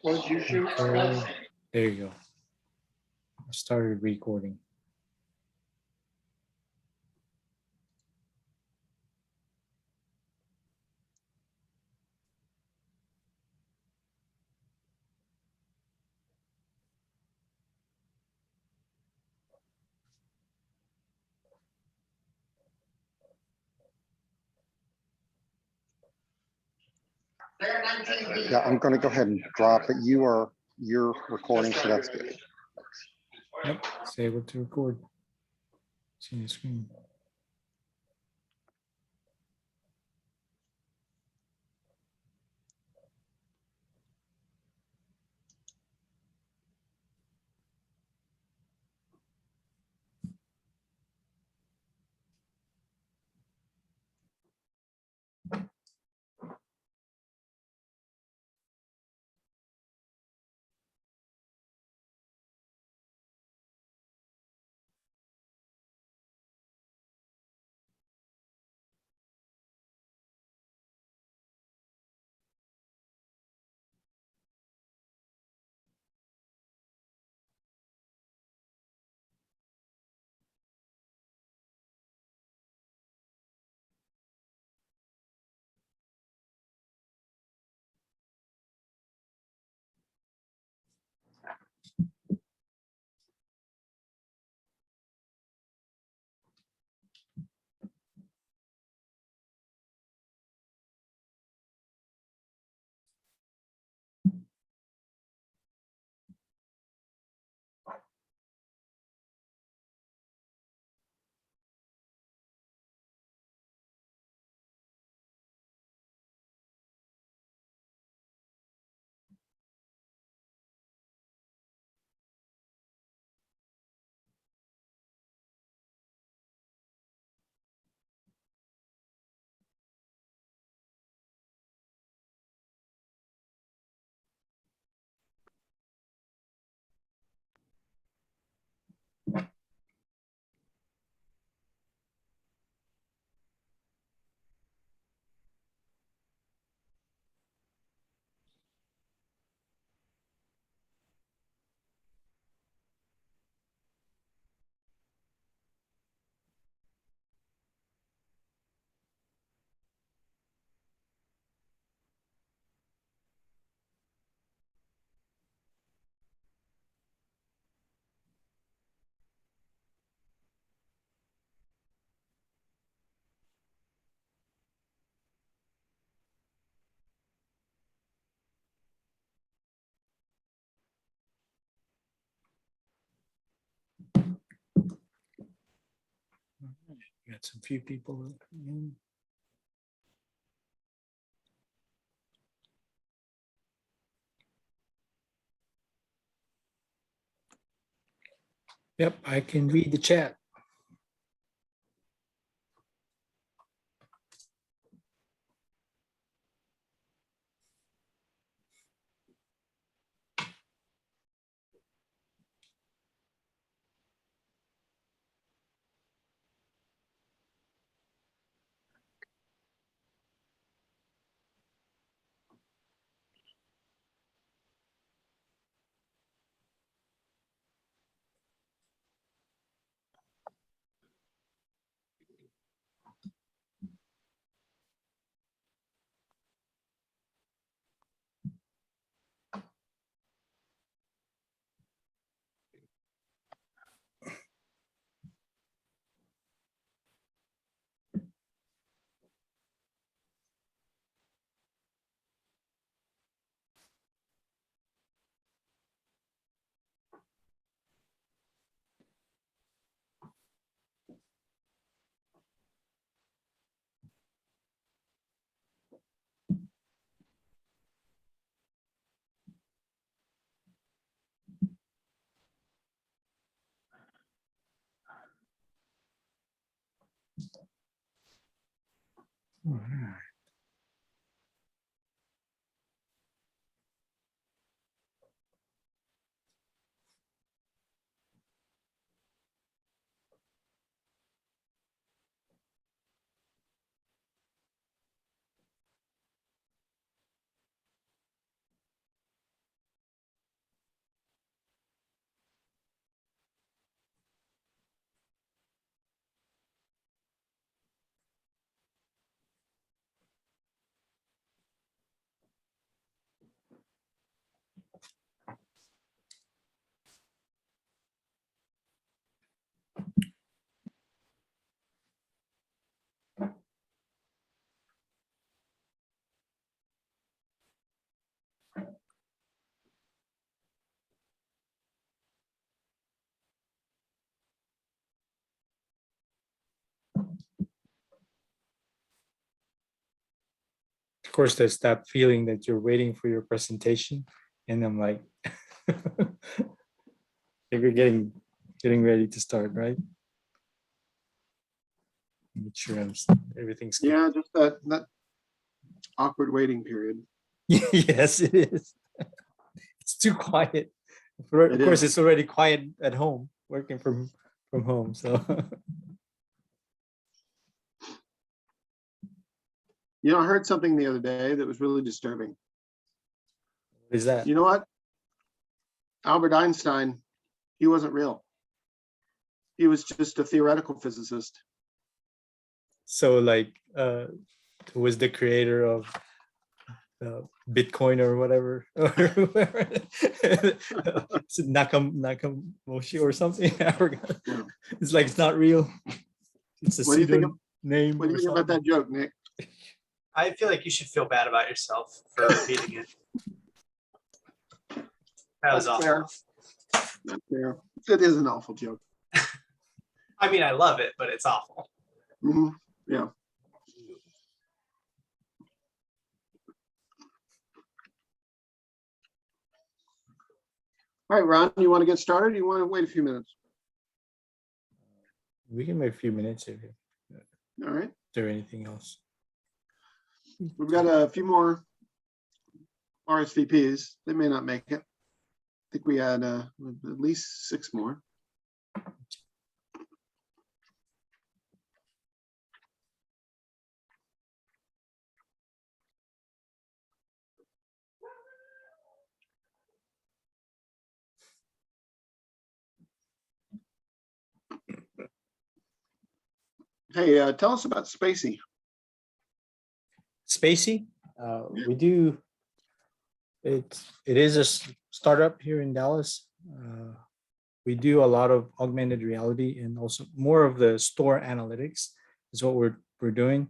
Record. There you go. I started recording. Yeah, I'm going to go ahead and drop it. You're recording, so that's good. Yep, it's able to record. See the screen. Got some few people in. Yep, I can read the chat. All right. course, there's that feeling that you're waiting for your presentation, and I'm like, if you're getting ready to start, right? Make sure everything's good. Yeah, just that awkward waiting period. Yes, it is. It's too quiet. Of course, it's already quiet at home, working from home. So, You know, I heard something the other day that was really disturbing. what is that? You know what? Albert Einstein, he wasn't real. He was just a theoretical physicist. So, like, who was the creator of Bitcoin or whatever, or whoever? Is it Nakamoshi or something? I forgot. Yeah. It's like it's not real. It's a What do you think of- name. What do you think about that joke, Nick? I feel like you should feel bad about yourself for repeating it. That was That's awful. fair. That's fair. It is an awful joke. I mean, I love it, but it's awful. Mhm. Yeah. All right, Ron, you want to get started? Or you want to wait a few minutes? We can wait a few minutes if All right. there anything else. We've got a few more RSVPs. They may not make it. I think we had at least 6 more. Hey, tell us about Spacee. Spacee, we do. It is a startup here in Dallas. We do a lot of augmented reality and also more of the store analytics is what we're doing.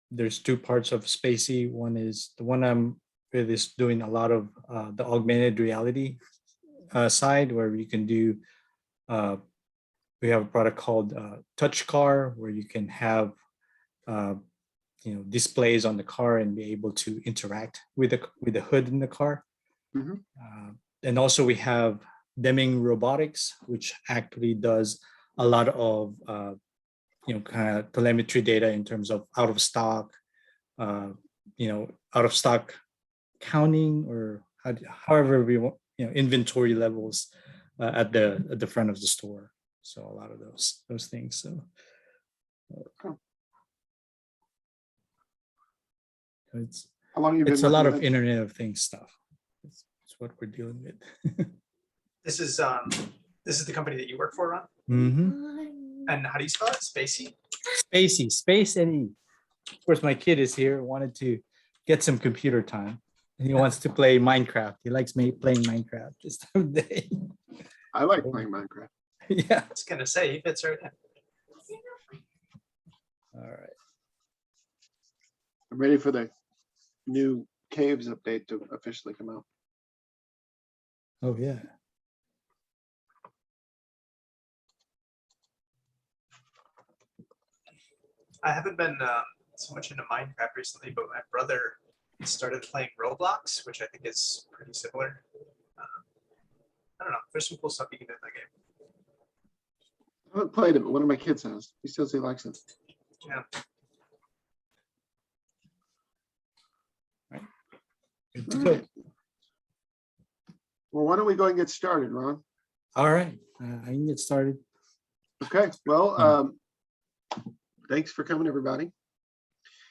There's 2 parts of Spacee. One is the one I'm with is doing a lot of the augmented reality side where you can do. We have a product called Touch Car where you can have displays on the car and be able to interact with the hood in the car. Mhm. And also we have Deming Robotics, which actually does a lot of kind of telemetry data in terms of out of stock counting or however we want, inventory levels at the front of the store. So a lot of those things. So How long have you been it's a lot working of with it? Internet of Things stuff. That's what we're dealing with. This is the company that you work for, Ron? Mm-hmm. And how do you spell it? Spacey? Spacey, Space and E. Of course, my kid is here, wanted to get some computer time. And he wants to play Minecraft. He likes me playing Minecraft this time of day. I like playing Minecraft. Yeah. I was gonna say he fits right in. All right. I'm ready for the new Caves update to officially come out. Oh yeah. I haven't been so much into Minecraft recently, but my brother started playing Roblox, which I think is pretty similar. I don't know. There's some cool stuff you can do in that game. I haven't played it, but one of my kids has. He says he likes it. Yeah. Good to go. Well, why don't we go and get started, Ron? All right. I can get started. Okay. Well, thanks for coming, everybody.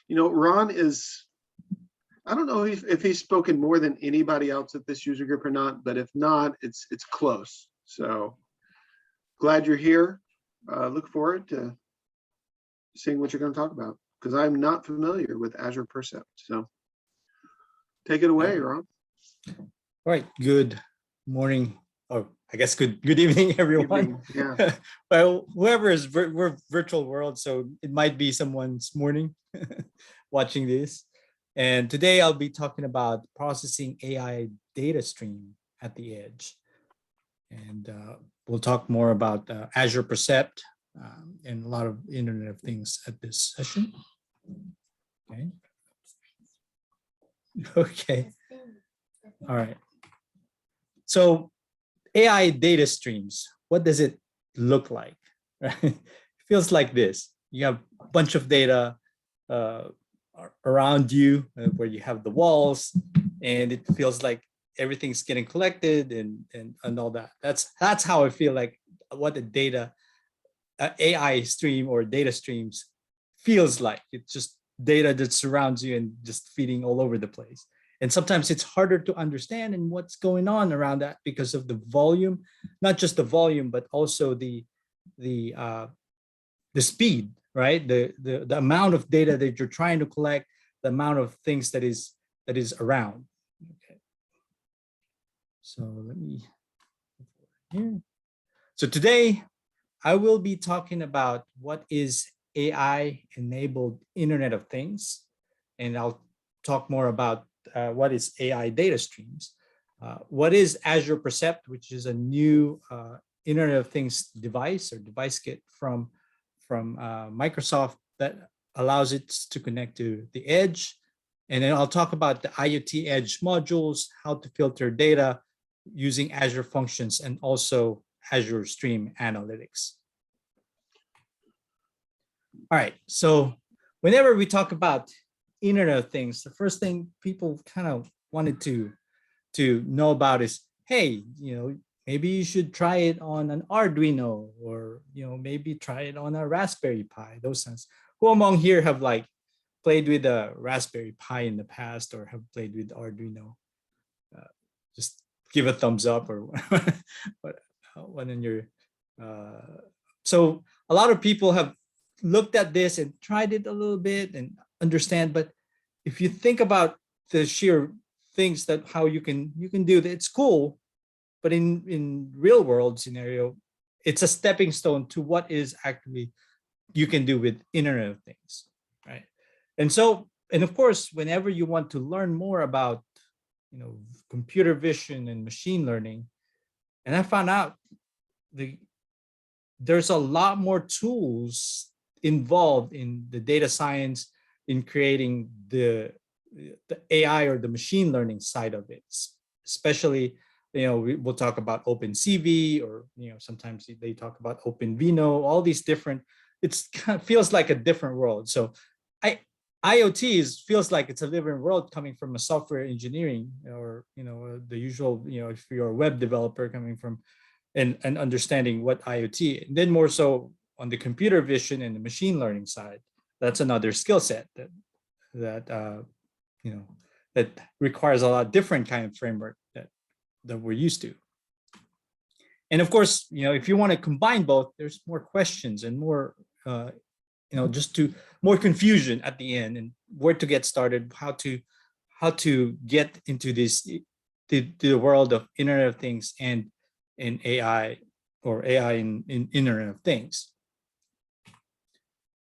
You know, Ron is, I don't know if he's spoken more than anybody else at this user group or not, but if not, it's close. So glad you're here. Look forward to seeing what you're going to talk about because I'm not familiar with Azure Percept. So take it away, Ron. All right. Good morning. Oh, I guess good evening, everyone. Evening, yeah. Well, whoever is we're virtual world, so it might be someone's morning watching this. And today I'll be talking about processing AI data stream at the edge. And we'll talk more about Azure Percept and a lot of Internet of Things at this session. Okay. Okay. All right. So AI data streams, what does it look like? Right? It feels like this. You have a bunch of data around you where you have the walls, and it feels like everything's getting collected and all that. That's how I feel like what the data AI stream or data streams feels like. It's just data that surrounds you and just feeding all over the place. And sometimes it's harder to understand and what's going on around that because of the volume, not just the volume, but also the speed, right? The amount of data that you're trying to collect, the amount of things that is around. Okay. So let me here. So today I will be talking about what is AI enabled Internet of Things, and I'll talk more about what is AI data streams. What is Azure Percept, which is a new Internet of Things device or device kit from Microsoft that allows it to connect to the edge. And then I'll talk about the IoT Edge modules, how to filter data using Azure functions, and also Azure Stream Analytics. All right, so whenever we talk about Internet of Things, the first thing people kind of wanted to know about is, hey, maybe you should try it on an Arduino, or maybe try it on a Raspberry Pi. Those things. Who among here have like played with a Raspberry Pi in the past or have played with Arduino? Just give a thumbs up or one in your. So a lot of people have looked at this and tried it a little bit and understand, but if you think about the sheer things that how you can do that, it's cool, but in real world scenario, it's a stepping stone to what is actually you can do with Internet of Things, right? And so, and of course, whenever you want to learn more about computer vision and machine learning, and I found out there's a lot more tools involved in the data science in creating the AI or the machine learning side of it. Especially, we'll talk about OpenCV, or sometimes they talk about OpenVINO. All these different. It's kind of feels like a different world. So, IoT feels like it's a different world coming from a software engineering, or the usual. If you're a web developer coming from and understanding what IoT, and then more so on the computer vision and the machine learning side, that's another skill set that requires a lot different kind of framework that we're used to. And of course, if you want to combine both, there's more questions and more, just more confusion at the end, and where to get started, how to get into this the world of Internet of Things and in AI, or AI in Internet of Things.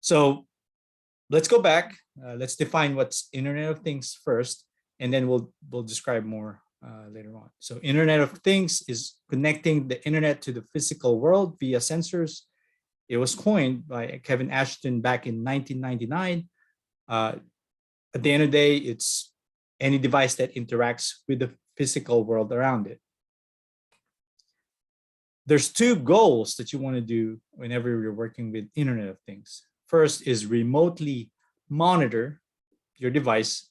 So let's go back. Let's define what's Internet of Things first, and then we'll describe more later on. So Internet of Things is connecting the internet to the physical world via sensors. It was coined by Kevin Ashton back in 1999. At the end of the day, it's any device that interacts with the physical world around it. There's two goals that you want to do whenever you're working with Internet of Things. First is remotely monitor your device,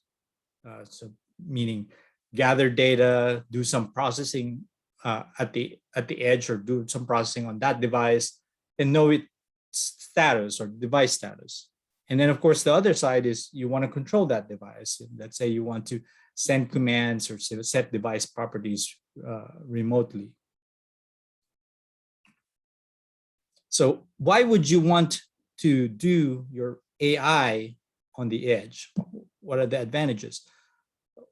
so meaning gather data, do some processing at the edge, or do some processing on that device and know its status or device status. And then of course the other side is you want to control that device. Let's say you want to send commands or set device properties remotely. So why would you want to do your AI on the edge? What are the advantages?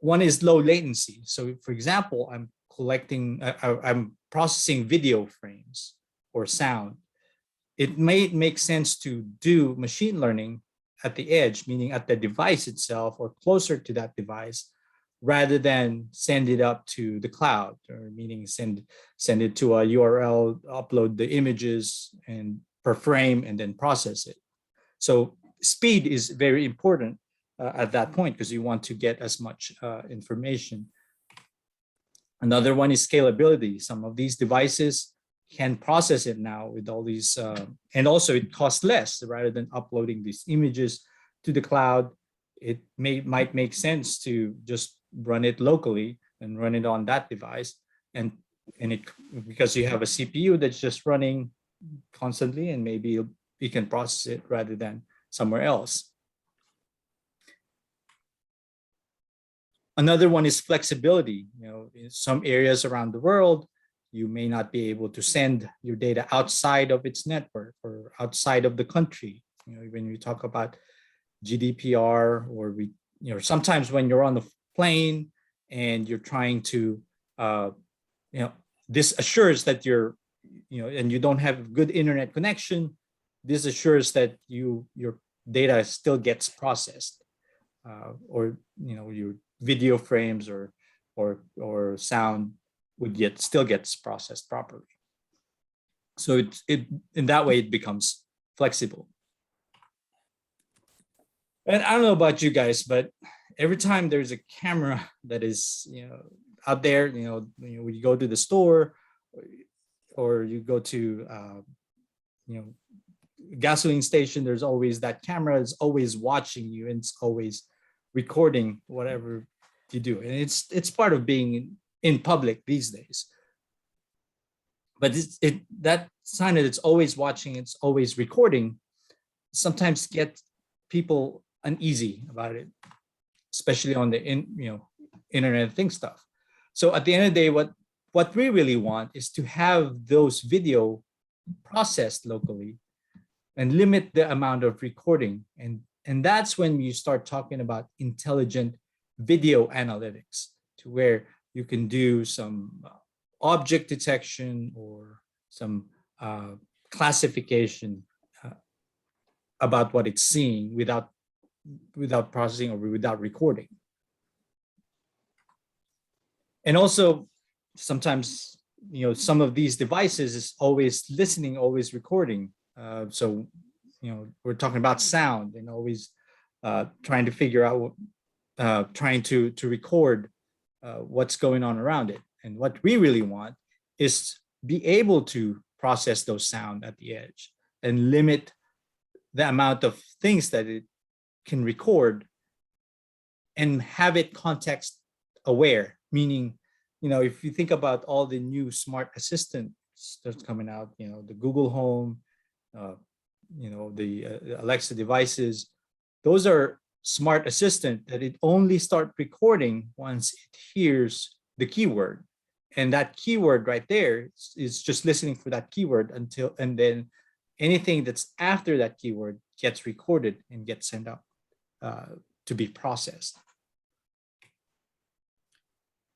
One is low latency. So for example, I'm processing video frames or sound. It may make sense to do machine learning at the edge, meaning at the device itself or closer to that device, rather than send it up to the cloud, or meaning send it to a URL, upload the images and per frame, and then process it. So speed is very important. at that point because you want to get as much information. Another one is scalability. Some of these devices can process it now with all these, and also it costs less rather than uploading these images to the cloud. It might make sense to just run it locally and run it on that device, and it, because you have a CPU that's just running constantly, and maybe you can process it rather than somewhere else. Another one is flexibility. You know, in some areas around the world, you may not be able to send your data outside of its network or outside of the country. You know, when we talk about GDPR, or sometimes when you're on the plane and you're trying to, this assures that you're, and you don't have good internet connection. This assures that your data still gets processed, or your video frames or sound still gets processed properly. So it in that way it becomes flexible. And I don't know about you guys, but every time there's a camera that is out there, when you go to the store or you go to gasoline station, there's always that camera is always watching you, and it's always recording whatever you do, and it's part of being in public these days. But that sign that it's always watching, it's always recording, sometimes get people uneasy about it, especially on the Internet of Things stuff. So at the end of the day, what we really want is to have those video processed locally and limit the amount of recording. And that's when you start talking about intelligent video analytics, to where you can do some object detection or some classification about what it's seeing without processing or without recording. And also sometimes, some of these devices is always listening, always recording. So, we're talking about sound, and always trying to figure out, trying to record what's going on around it. And what we really want is be able to process those sound at the edge and limit the amount of things that it can record, and have it context aware. Meaning, if you think about all the new smart assistants that's coming out, the Google Home, the Alexa devices, those are smart assistant that it only start recording once it hears the keyword. And that keyword right there is just listening for that keyword and then anything that's after that keyword gets recorded and gets sent up to be processed.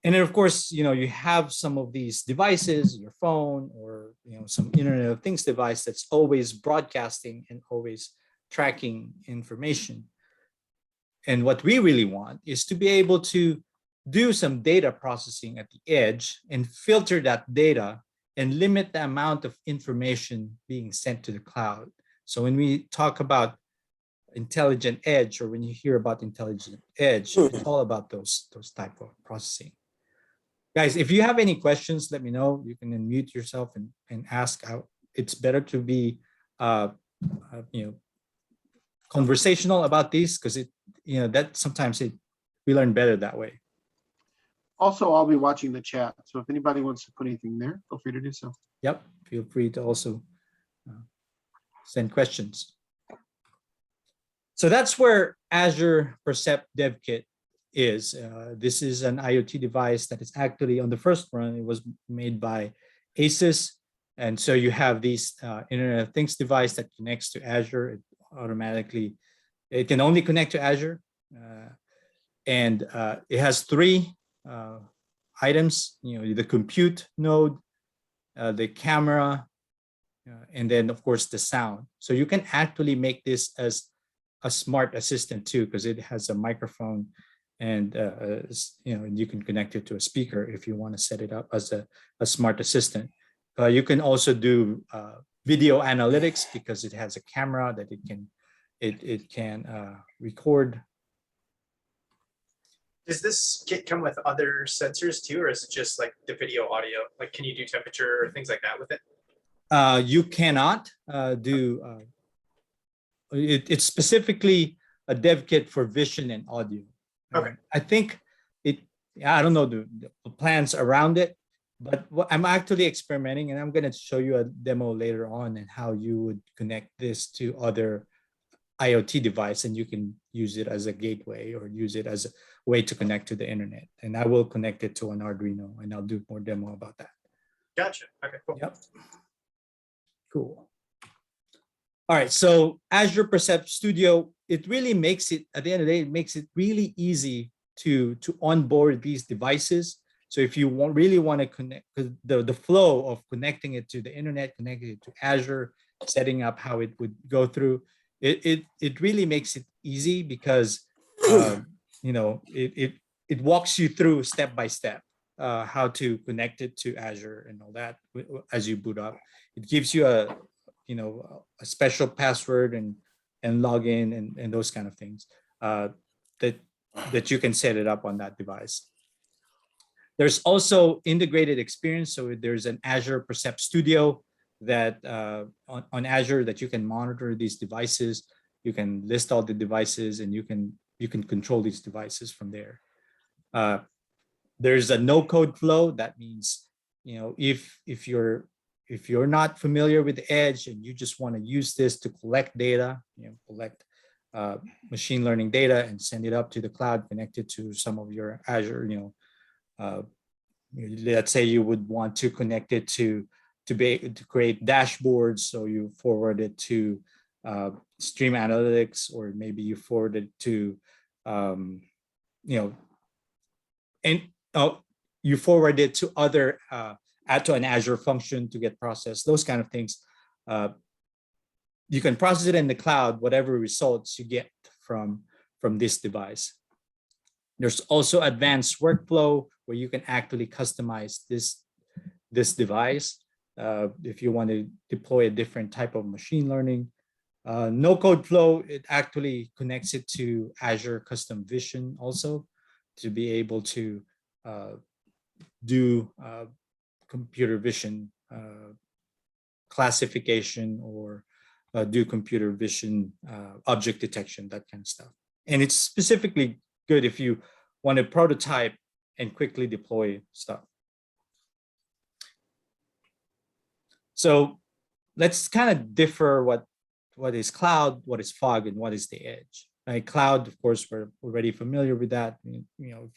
And then of course, you have some of these devices, your phone or some Internet of Things device that's always broadcasting and always tracking information. And what we really want is to be able to do some data processing at the edge and filter that data and limit the amount of information being sent to the cloud. So when we talk about intelligent edge, or when you hear about intelligent edge, it's all about those type of processing. Guys, if you have any questions, let me know. You can unmute yourself and ask out. It's better to be conversational about these, because that sometimes we learn better that way. Also, I'll be watching the chat, so if anybody wants to put anything there, feel free to do so. Yep, feel free to also send questions. So that's where Azure Percept Devkit is. This is an IoT device that is actually on the first run. It was made by Asus, and so you have these Internet of Things device that connects to Azure. It automatically, it can only connect to Azure, and it has three items, the compute node, the camera, and then of course the sound. So you can actually make this as a smart assistant too, because it has a microphone, and you can connect it to a speaker if you want to set it up as a smart assistant. You can also do video analytics, because it has a camera that it can record Does this kit come with other sensors too, or is it just like the video audio? Like, can you do temperature or things like that with it? You cannot do it's specifically a dev kit for vision and audio. Okay. I think I don't know the plans around it, but I'm actually experimenting, and I'm going to show you a demo later on and how you would connect this to other IoT device, and you can use it as a gateway or use it as a way to connect to the internet. And I will connect it to an Arduino, and I'll do more demo about that. Gotcha. Okay, cool. Yep. Cool. All right, so Azure Percept Studio, it really makes it, at the end of the day, it makes it really easy to onboard these devices. So if you really want to connect, the flow of connecting it to the internet, connecting it to Azure, setting up how it would go through, it really makes it easy because you know, it walks you through step by step how to connect it to Azure and all that as you boot up. It gives you a special password and login and those kind of things that you can set it up on that device. There's also integrated experience. So there's an Azure Percept Studio that on Azure that you can monitor these devices. You can list all the devices, and you can control these devices from there. There's a no code flow. That means, you know, if you're not familiar with the Edge and you just want to use this to collect data, you know, collect machine learning data and send it up to the cloud, connected to some of your Azure, let's say you would want to connect it to create dashboards. So you forward it to Stream Analytics, or maybe you forward it to, you forward it to other, add to an Azure function to get processed, those kind of things. You can process it in the cloud, whatever results you get from this device. There's also advanced workflow where you can actually customize this device if you want to deploy a different type of machine learning. No code flow, it actually connects it to Azure Custom Vision also to be able to do computer vision classification, or do computer vision object detection, that kind of stuff. And it's specifically good if you want to prototype and quickly deploy stuff. So let's kind of differ what is cloud, what is fog, and what is the edge. Right? Cloud, of course, we're already familiar with that. You know,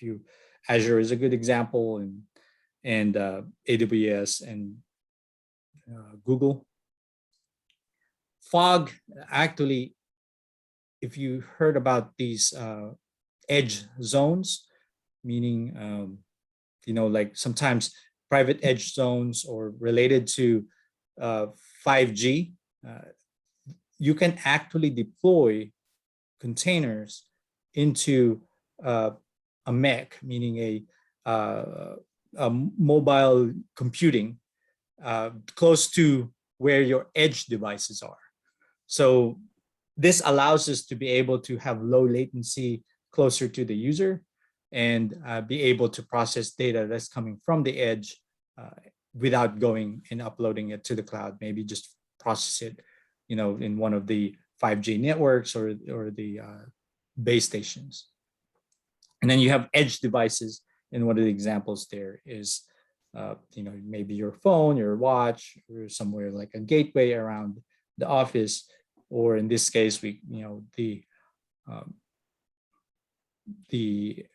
Azure is a good example, and AWS and Google. Fog, actually, if you heard about these edge zones, meaning, like sometimes private edge zones or related to 5G, you can actually deploy containers into a MEC, meaning a mobile computing close to where your edge devices are. So this allows us to be able to have low latency closer to the user and be able to process data that's coming from the edge without going and uploading it to the cloud. Maybe just process it, in one of the 5G networks or the base stations. And then you have edge devices, and one of the examples there is, maybe your phone, your watch, or somewhere like a gateway around the office, or in this case, the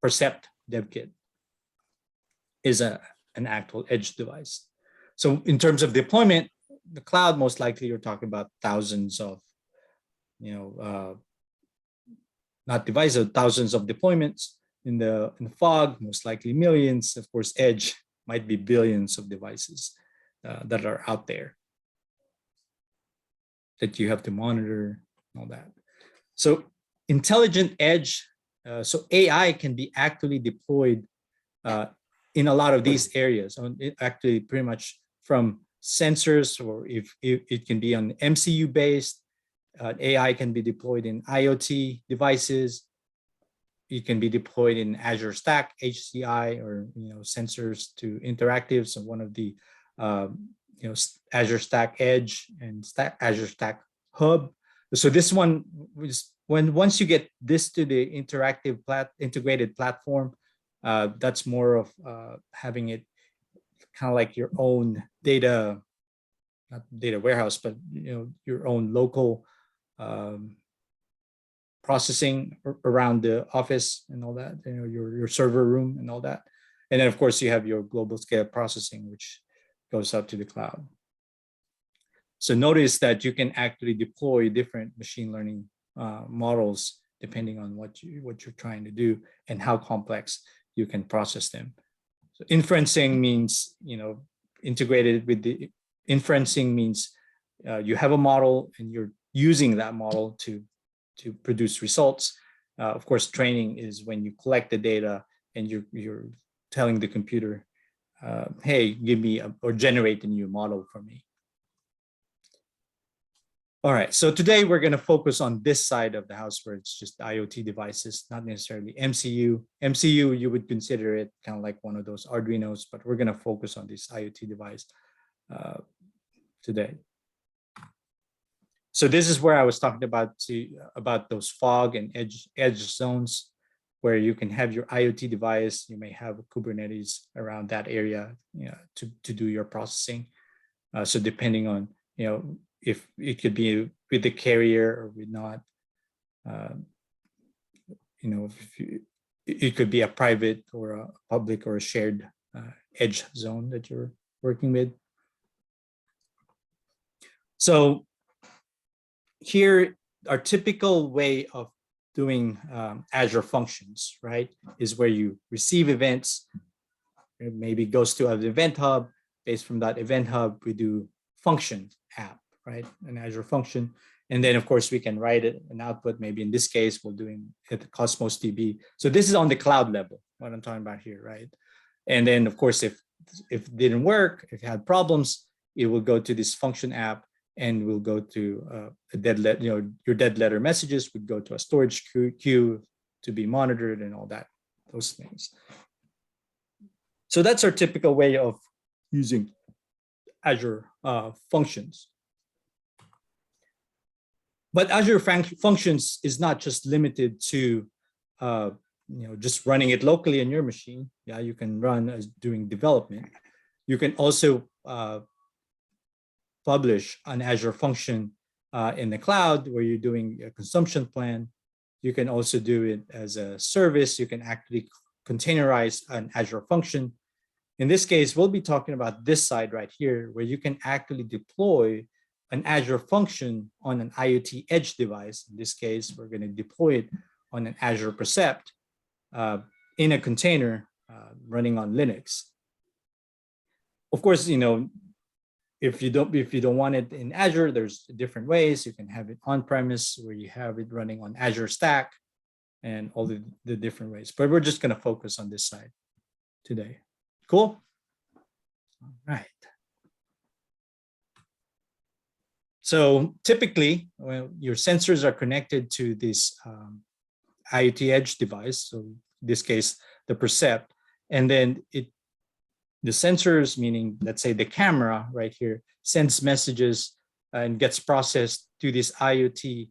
Percept Devkit is an actual edge device. So in terms of deployment, the cloud, most likely you're talking about thousands of, not devices, thousands of deployments. In the fog, most likely millions. Of course, edge might be billions of devices that are out there that you have to monitor, and all that. So intelligent edge, so AI can be actually deployed in a lot of these areas. Actually, pretty much from sensors, or if it can be on MCU based, AI can be deployed in IoT devices, it can be deployed in Azure Stack, HCI, or sensors to interactive. So one of the Azure Stack Edge and Azure Stack Hub. So this one was once you get this to the interactive integrated platform, that's more of having it kind of like your own data, not data warehouse, but your own local processing around the office and all that, your server room and all that. And then of course you have your global scale processing, which goes up to the cloud. So notice that you can actually deploy different machine learning models depending on what you're trying to do and how complex you can process them. So inferencing means, integrated with the inferencing means you have a model and you're using that model to produce results. Of course, training is when you collect the data and you're telling the computer, hey, give me or generate a new model for me. All right, so today we're going to focus on this side of the house where it's just IoT devices, not necessarily MCU. MCU, you would consider it kind of like one of those Arduinos, but we're going to focus on this IoT device today. So this is where I was talking about those fog and edge zones where you can have your IoT device. You may have a Kubernetes around that area, to do your processing. So depending on, if it could be with the carrier or with not, it could be a private or a public or a shared edge zone that you're working with. So here, our typical way of doing Azure functions, right, is where you receive events. It maybe goes to an event hub. Based from that event hub, we do function app, right, an Azure function. And then, of course, we can write it an output. Maybe in this case, we're doing it at Cosmos DB. So this is on the cloud level, what I'm talking about here, right? And then, of course, if it didn't work, if it had problems, it will go to this function app and we'll go to a dead letter, your dead letter messages would go to a storage queue to be monitored and all that, those things. So that's our typical way of using Azure functions. But Azure functions is not just limited to just running it locally in your machine. Yeah, you can run as doing development. You can also publish an Azure function in the cloud where you're doing a consumption plan. You can also do it as a service. You can actually containerize an Azure function. In this case, we'll be talking about this side right here, where you can actually deploy an Azure function on an IoT edge device. In this case, we're going to deploy it on an Azure Percept in a container running on Linux. Of course, if you don't want it in Azure, there's different ways. You can have it on-premise where you have it running on Azure Stack and all the different ways. But we're just going to focus on this side today. Cool? All right. So typically, your sensors are connected to this IoT edge device. So in this case, the Percep, and then the sensors, meaning let's say the camera right here, sends messages and gets processed to this IoT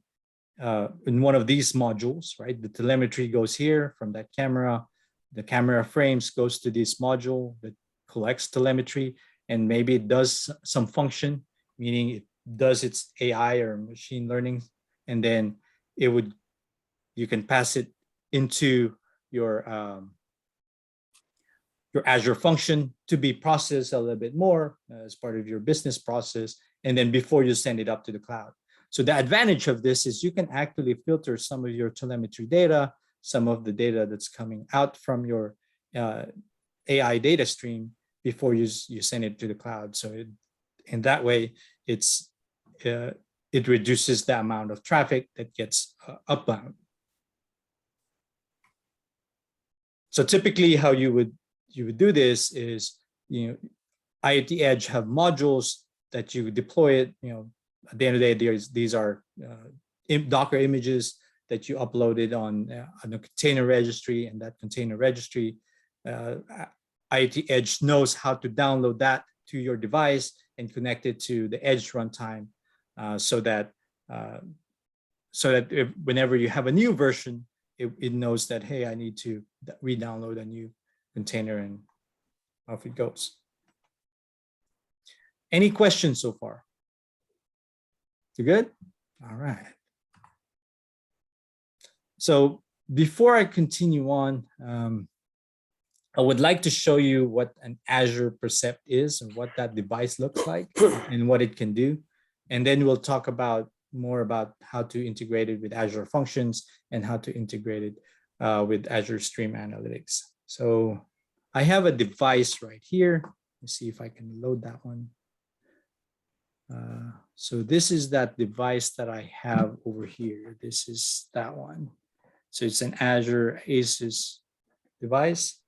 in one of these modules, right? The telemetry goes here from that camera. The camera frames goes to this module that collects telemetry, and maybe it does some function, meaning it does its AI or machine learning, and then you can pass it into your Azure function to be processed a little bit more as part of your business process, and then before you send it up to the cloud. So the advantage of this is you can actually filter some of your telemetry data, some of the data that's coming out from your AI data stream before you send it to the cloud. So in that way, it reduces the amount of traffic that gets upbound. So typically how you would do this is, IoT Edge have modules that you deploy it, at the end of the day, these are Docker images that you uploaded on a container registry, and that container registry, IoT Edge knows how to download that to your device and connect it to the Edge runtime, so that whenever you have a new version, it knows that, hey, I need to re-download a new container, and off it goes. Any questions so far? You good? All right. So before I continue on, I would like to show you what an Azure Percept is and what that device looks like and what it can do. And then we'll talk about more about how to integrate it with Azure Functions and how to integrate it with Azure Stream Analytics. So I have a device right here. Let's see if I can load that one. So this is that device that I have over here. This is that one. So it's an Azure Asus device.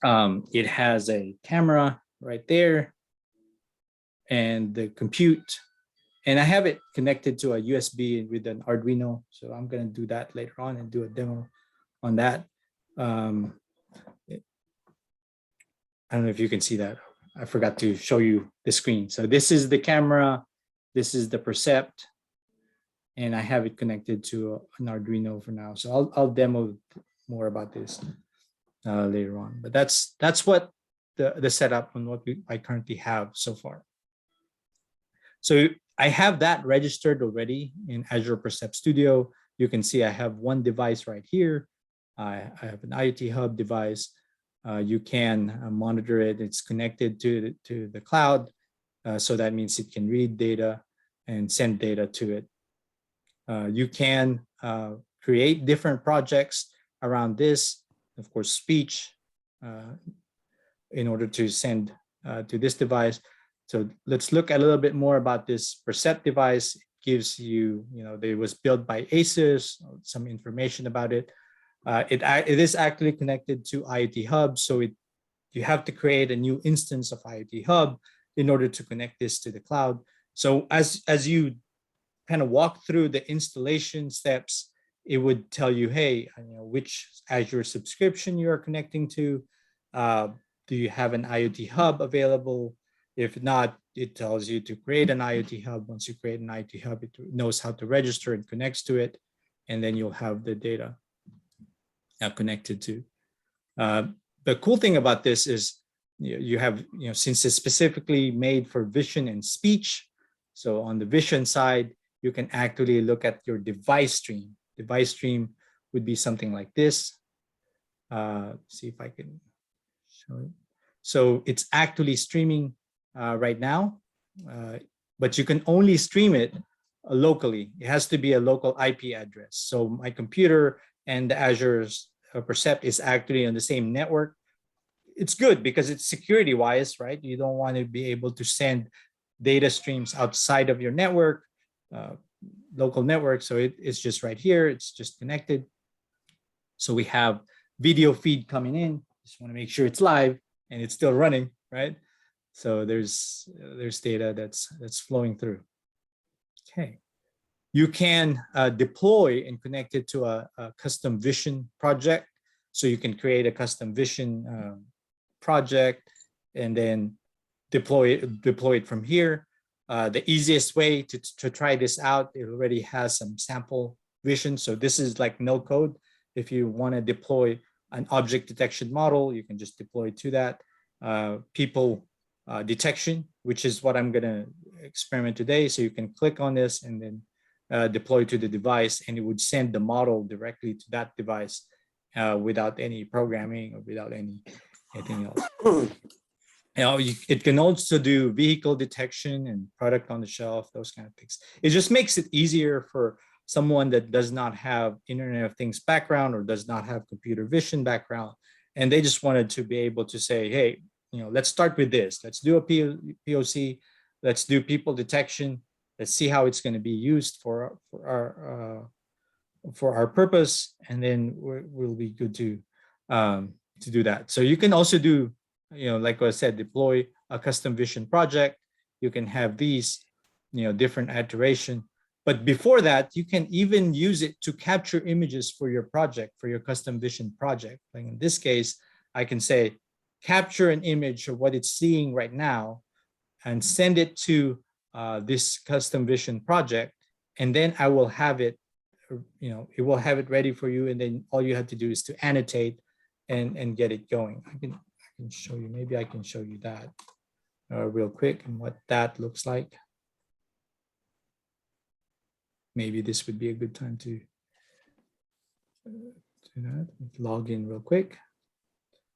It has a camera right there and the compute. And I have it connected to a USB with an Arduino. So I'm going to do that later on and do a demo on that. I don't know if you can see that. I forgot to show you the screen. So this is the camera. This is the Percept. And I have it connected to an Arduino for now. So I'll demo more about this later on. But that's what the setup and what I currently have so far. So I have that registered already in Azure Percept Studio. You can see I have one device right here. I have an IoT Hub device. You can monitor it. It's connected to the cloud. So that means it can read data and send data to it. You can create different projects around this, of course, speech, in order to send to this device. So let's look a little bit more about this Percept device. It gives you, it was built by Asus, some information about it. It is actually connected to IoT Hub. So you have to create a new instance of IoT Hub in order to connect this to the cloud. So as you kind of walk through the installation steps, it would tell you, hey, which Azure subscription you are connecting to. Do you have an IoT Hub available? If not, it tells you to create an IoT Hub. Once you create an IoT Hub, it knows how to register and connects to it. And then you'll have the data connected to. The cool thing about this is you have, since it's specifically made for vision and speech. So on the vision side, you can actually look at your device stream. Device stream would be something like this. See if I can show it. So it's actually streaming right now, but you can only stream it locally. It has to be a local IP address. So my computer and the Azure's Percept is actually on the same network. It's good because it's security wise, right? You don't want to be able to send data streams outside of your network, local network. So it's just right here. It's just connected. So we have video feed coming in. Just want to make sure it's live and it's still running, right? So there's data that's flowing through. Okay. You can deploy and connect it to a custom vision project. So you can create a custom vision project and then deploy it from here. The easiest way to try this out, it already has some sample vision. So this is like no code. If you want to deploy an object detection model, you can just deploy to that. People detection, which is what I'm going to experiment today. So you can click on this and then deploy to the device, and it would send the model directly to that device without any programming or without anything else. It can also do vehicle detection and product on the shelf, those kind of things. It just makes it easier for someone that does not have Internet of Things background or does not have computer vision background, and they just wanted to be able to say, hey, let's start with this. Let's do a POC. Let's do people detection. Let's see how it's going to be used for our purpose, and then we'll be good to do that. So you can also do, like I said, deploy a custom vision project. You can have these, different iteration But before that, you can even use it to capture images for your project, for your custom vision project. Like in this case, I can say, capture an image of what it's seeing right now and send it to this custom vision project. And then I will have it, it will have it ready for you. And then all you have to do is to annotate and get it going. I can show you, maybe I can show you that real quick and what that looks like. Maybe this would be a good time to do that. Log in real quick.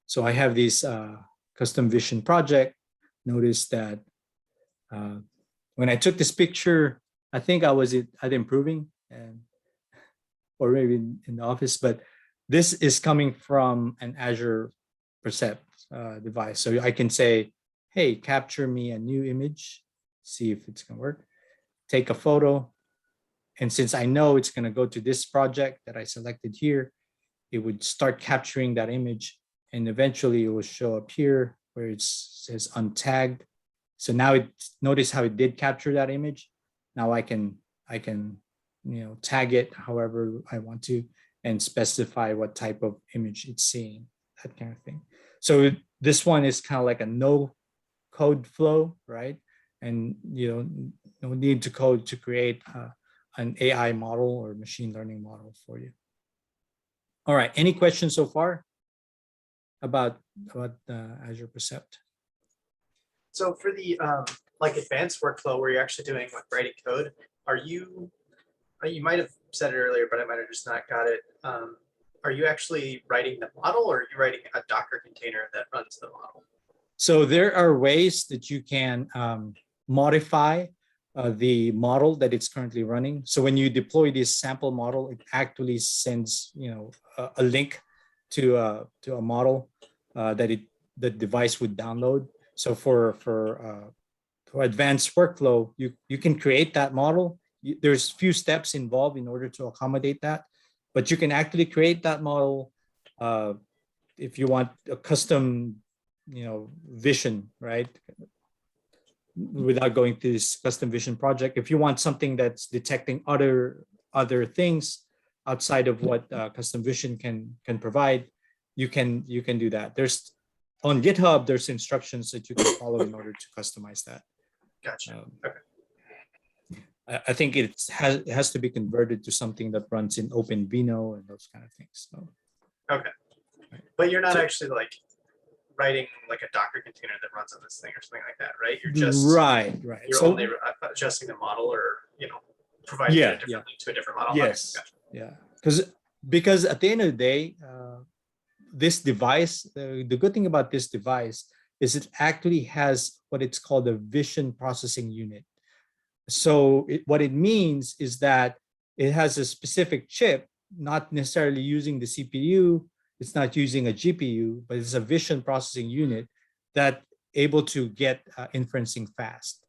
So I have this custom vision project. Notice that when I took this picture, I think I was at improving or maybe in the office, but this is coming from an Azure Percept device. So I can say, hey, capture me a new image, see if it's gonna work. Take a photo. And since I know it's gonna go to this project that I selected here, it would start capturing that image, and eventually it will show up here where it says untagged. So now notice how it did capture that image. Now I can tag it however I want to and specify what type of image it's seeing, that kind of thing. So this one is kind of like a no code flow, right? And no need to code to create an AI model or machine learning model for you. All right, any questions so far about Azure Percept? So for the like advanced workflow where you're actually doing like writing code, you might have said it earlier, but I might have just not got it. Are you actually writing the model, or are you writing a Docker container that runs the model? So there are ways that you can modify the model that it's currently running. So when you deploy this sample model, it actually sends a link to a model that the device would download. So for advanced workflow, you can create that model. There's few steps involved in order to accommodate that, but you can actually create that model if you want a custom vision, right? Without going to this custom vision project. If you want something that's detecting other things outside of what custom vision can provide, you can do that. There's on GitHub, there's instructions that you can follow in order to customize that. Gotcha. Okay. I think it has to be converted to something that runs in OpenVINO and those kind of things. So. Okay. But you're not actually like writing like a Docker container that runs on this thing or something like that, right? You're just right. You're only adjusting the model, or providing a different link to a different model. Yes. Okay, gotcha. Yeah. Because at the end of the day, this device, the good thing about this device is it actually has what it's called a vision processing unit. So what it means is that it has a specific chip, not necessarily using the CPU. It's not using a GPU, but it's a vision processing unit that able to get inferencing fast.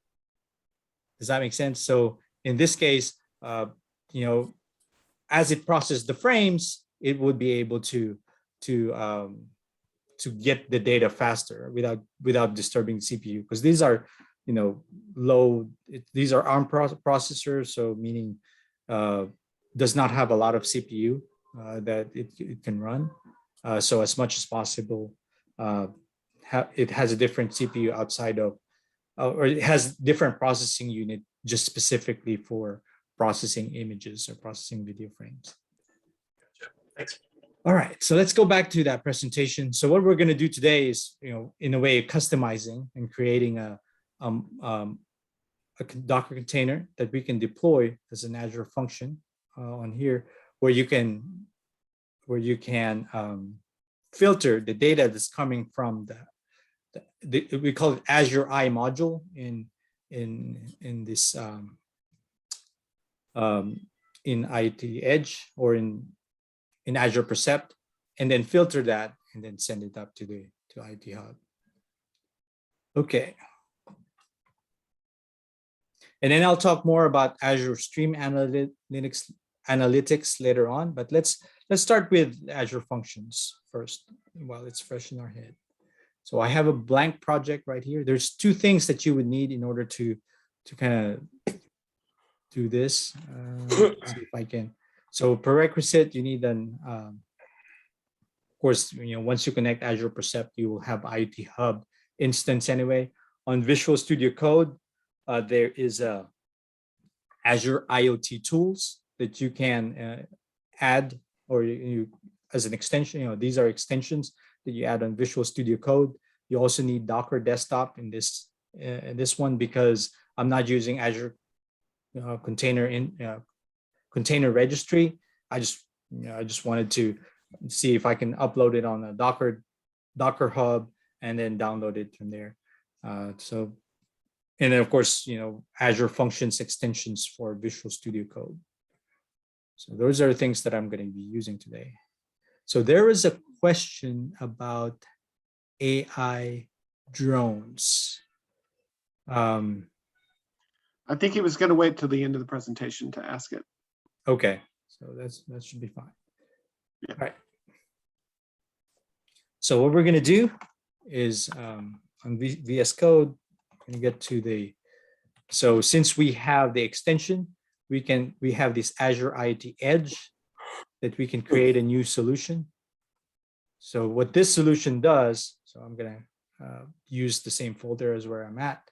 Does that make sense? So in this case, as it processes the frames, it would be able to get the data faster without disturbing the CPU, because these are these are ARM processors, so meaning does not have a lot of CPU that it can run. So as much as possible, it has a different CPU outside of, or it has different processing unit just specifically for processing images or processing video frames. Gotcha. Thanks. All right, so let's go back to that presentation. So what we're going to do today is, in a way, customizing and creating a Docker container that we can deploy as an Azure function on here, where you can filter the data that's coming from we call it Azure I module in this in Iot Edge or in Azure Percept, and then filter that and then send it up to IT Hub. Okay. And then I'll talk more about Azure Stream Analytics later on, but let's start with Azure Functions first while it's fresh in our head. So I have a blank project right here. There's two things that you would need in order to kind of do this. See if I can. So prerequisite, you need of course, once you connect Azure Percept, you will have IoT Hub instance anyway. On Visual Studio Code, there is a Azure IoT tools that you can add, or you as an extension. These are extensions that you add on Visual Studio Code. You also need Docker Desktop in this one, because I'm not using Azure container registry. I just wanted to see if I can upload it on a Docker Hub and then download it from there. And then of course, Azure Functions extensions for Visual Studio Code. So those are the things that I'm going to be using today. So there is a question about AI drones. I think he was going to wait till the end of the presentation to ask it. Okay, so that should be fine. Yeah. All right. So what we're going to do is on VS Code, going to get to so since we have the extension, we have this Azure IoT Edge that we can create a new solution. So what this solution does, so I'm going to use the same folder as where I'm at.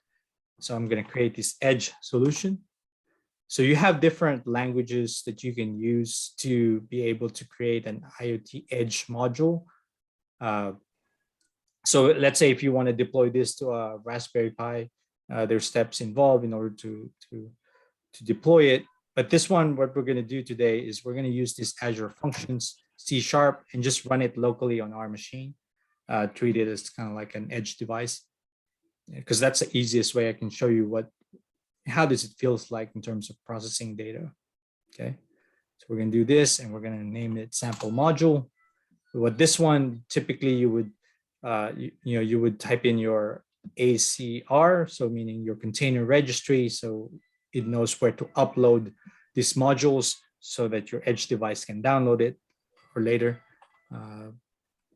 So I'm going to create this Edge solution. So you have different languages that you can use to be able to create an IoT Edge module. So let's say if you want to deploy this to a Raspberry Pi, there's steps involved in order to deploy it. But this one, what we're going to do today is we're going to use this Azure Functions C# and just run it locally on our machine. Treat it as kind of like an edge device, because that's the easiest way I can show you how does it feels like in terms of processing data. Okay, so we're going to do this, and we're going to name it sample module. What this one, typically you would you would type in your ACR, so meaning your container registry, so it knows where to upload these modules so that your edge device can download it for later.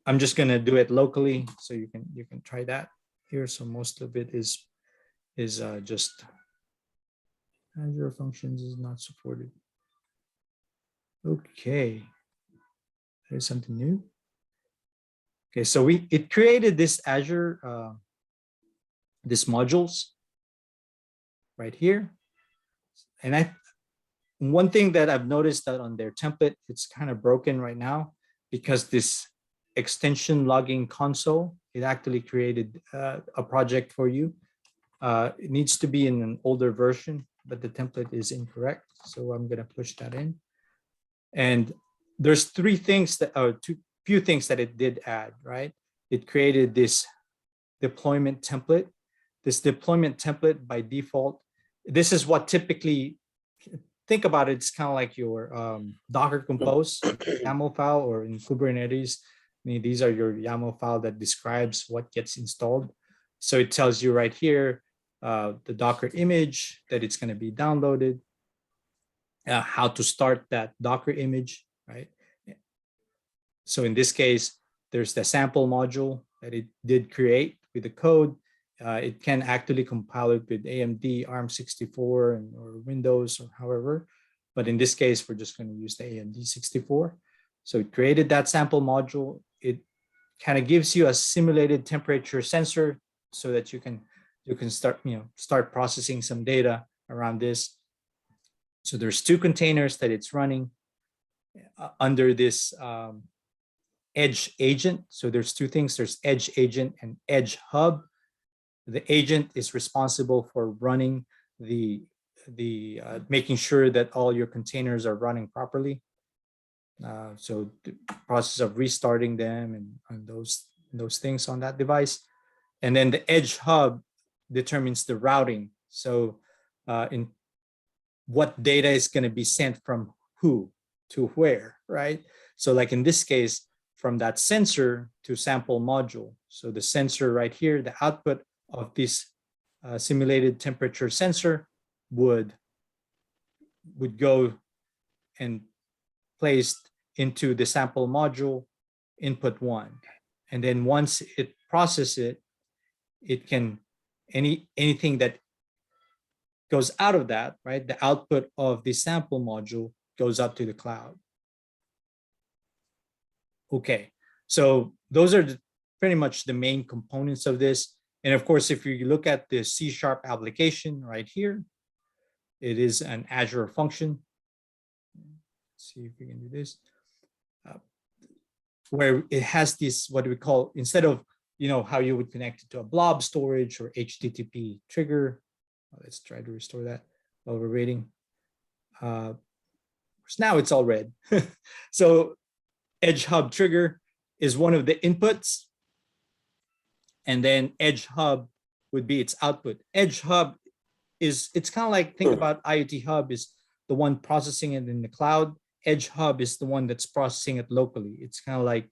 I'm just going to do it locally, so you can try that here. So most of it is just Azure Functions is not supported. Okay, there's something new. Okay, so it created this Azure this modules right here, and one thing that I've noticed that on their template, it's kind of broken right now, because this extension logging console, it actually created a project for you. It needs to be in an older version, but the template is incorrect. So I'm going to push that in. And there's few things that it did add, right? It created this deployment template. This deployment template by default, this is what typically, think about it, it's kind of like your Docker Compose YAML file, or in Kubernetes, these are your YAML file that describes what gets installed. So it tells you right here, the Docker image that it's going to be downloaded, how to start that Docker image, right? So in this case, there's the sample module that it did create with the code. It can actually compile it with AMD, ARM64, or Windows, or however. But in this case, we're just going to use the AMD 64. So it created that sample module. It kind of gives you a simulated temperature sensor so that you can start processing some data around this. So there's two containers that it's running under this Edge agent. So there's two things. There's Edge agent and Edge hub. The agent is responsible for running making sure that all your containers are running properly. So the process of restarting them and those things on that device. And then the Edge hub determines the routing. So in what data is going to be sent from who to where, right? So like in this case, from that sensor to sample module. So the sensor right here, the output of this simulated temperature sensor would go and placed into the sample module input 1. And then once it processes it, it can anything that goes out of that, right? The output of the sample module goes up to the cloud. Okay, so those are pretty much the main components of this. And of course, if you look at the C# application right here, it is an Azure function. Let's see if we can do this. Where it has this, what we call, instead of, how you would connect it to a blob storage or HTTP trigger. Let's try to restore that while we're waiting. Now it's all red. So Edge Hub trigger is one of the inputs. And then Edge Hub would be its output. Edge Hub it's kind of like, think about IoT Hub is the one processing it in the cloud. Edge Hub is the one that's processing it locally. It's kind of like,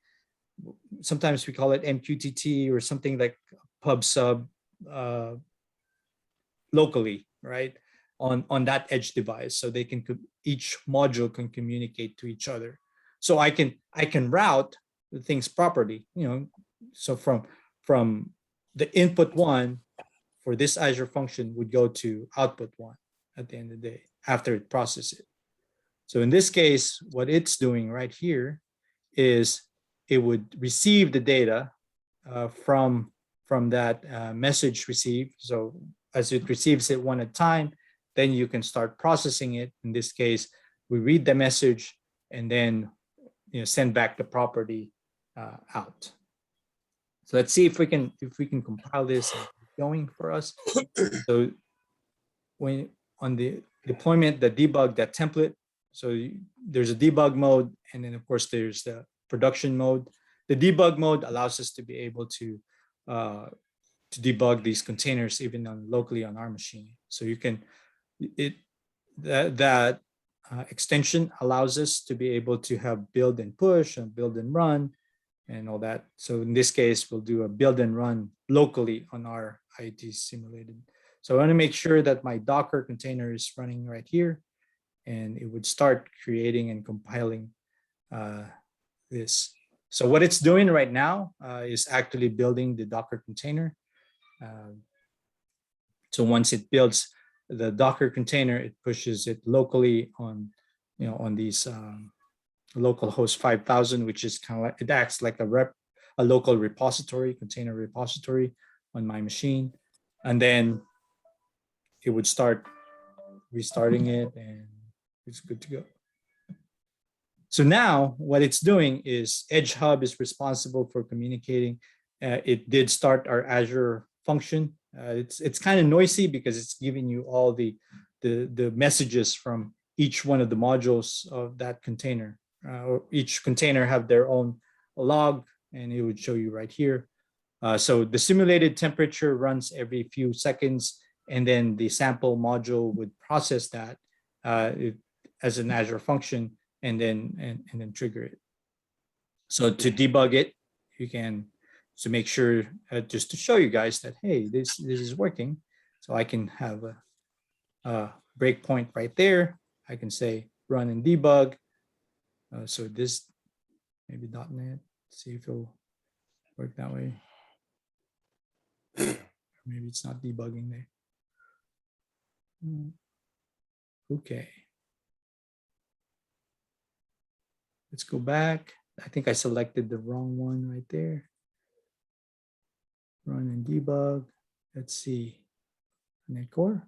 sometimes we call it MQTT or something like pub sub locally, right? On that edge device. So they can, each module can communicate to each other. So I can route the things properly, so from the input one for this Azure function would go to output one at the end of the day after it processes it. So in this case, what it's doing right here is it would receive the data from that message received. So as it receives it one at a time, then you can start processing it. In this case, we read the message and then send back the property out. So let's see if we can compile this and keep going for us. So when on the deployment, the debug, that template. So there's a debug mode, and then of course there's the production mode. The debug mode allows us to be able to debug these containers even locally on our machine. So you can that extension allows us to be able to have build and push and build and run and all that. So in this case, we'll do a build and run locally on our IoT simulated. So I want to make sure that my Docker container is running right here, and it would start creating and compiling this. So what it's doing right now is actually building the Docker container. So once it builds the Docker container, it pushes it locally on, on these localhost 5000, which is kind of like, it acts like a local repository, container repository on my machine. And then it would start restarting it and it's good to go. So now what it's doing is Edge Hub is responsible for communicating. It did start our Azure function. It's kind of noisy because it's giving you all the messages from each one of the modules of that container. Or each container have their own log, and it would show you right here. So the simulated temperature runs every few seconds, and then the sample module would process that as an Azure function, and then trigger it. So to debug it, you can make sure just to show you guys that, hey, this is working. So I can have a breakpoint right there. I can say run and debug. So this maybe .NET, see if it'll work that way. Maybe it's not debugging there. Okay. Let's go back. I think I selected the wrong one right there. Run and debug. Let's see. .NET Core.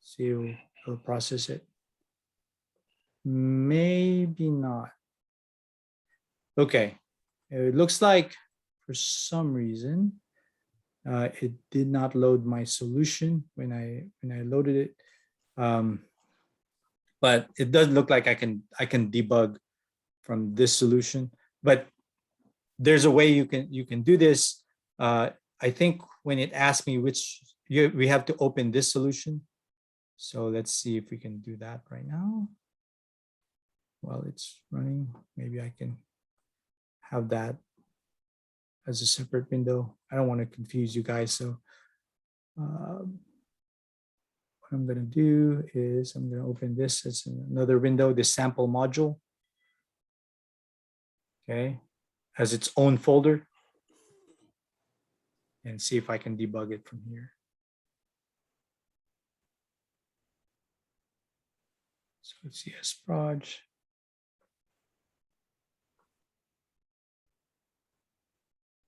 See if it'll process it. Maybe not. Okay. It looks like for some reason it did not load my solution when I loaded it. But it does look like I can debug from this solution. But there's a way you can do this. I think when it asks me we have to open this solution. So let's see if we can do that right now. While it's running, maybe I can have that as a separate window. I don't want to confuse you guys. So what I'm going to do is I'm going to open this as another window, this sample module. Okay, has its own folder, and see if I can debug it from here. ACS Proj.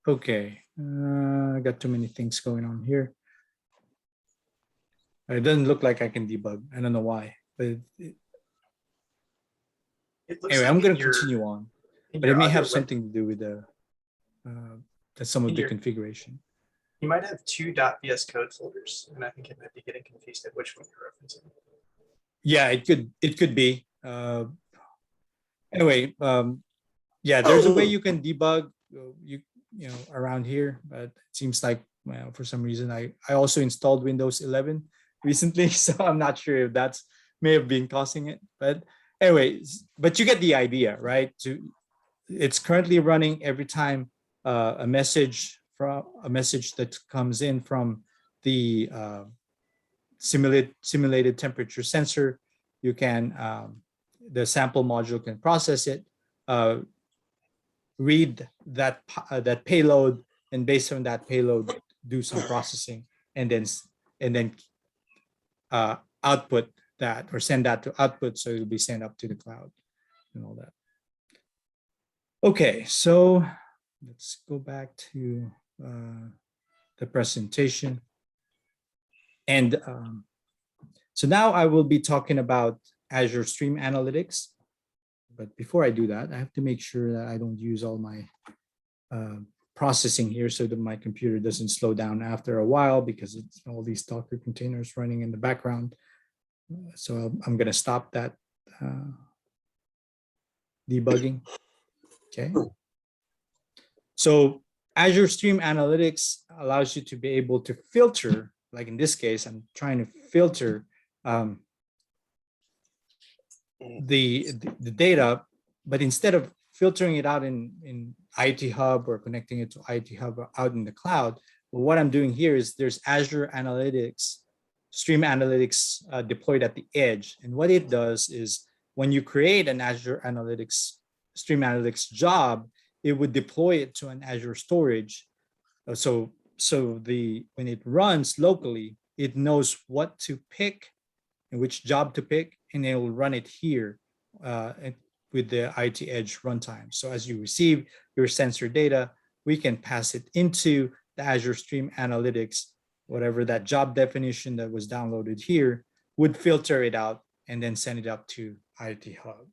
Okay, I got too many things going on here. It doesn't look like I can debug. I don't know why, but It looks anyway, like I'm in going to your- continue on, in but your it may other have web- something to do with some of In the your- configuration. You might have two .vs Code folders, and I think it might be getting confused at which one you're referencing. Yeah, it could be. Anyway, yeah, there's a way you can debug you know around here, but it seems like well, for some reason I also installed Windows 11 recently, so I'm not sure if that's may have been causing it. But anyways, but you get the idea, right? It's currently running every time a message that comes in from the simulated temperature sensor. You can the sample module can process it, read that payload, and based on that payload, do some processing, and then output that or send that to output, so it'll be sent up to the cloud and all that. Okay, so let's go back to the presentation. And so now I will be talking about Azure Stream Analytics. But before I do that, I have to make sure that I don't use all my processing here so that my computer doesn't slow down after a while because it's all these Docker containers running in the background. So I'm going to stop that debugging. Okay. So Azure Stream Analytics allows you to be able to filter, like in this case, I'm trying to filter the data, but instead of filtering it out in IoT Hub or connecting it to IoT Hub out in the cloud, well, what I'm doing here is there's Azure Analytics, Stream Analytics deployed at the edge. And what it does is when you create an Azure Analytics, Stream Analytics job, it would deploy it to an Azure storage. So when it runs locally, it knows what to pick and which job to pick, and it will run it here with the IoT Edge runtime. So as you receive your sensor data, we can pass it into the Azure Stream Analytics, whatever that job definition that was downloaded here would filter it out and then send it up to IoT Hub.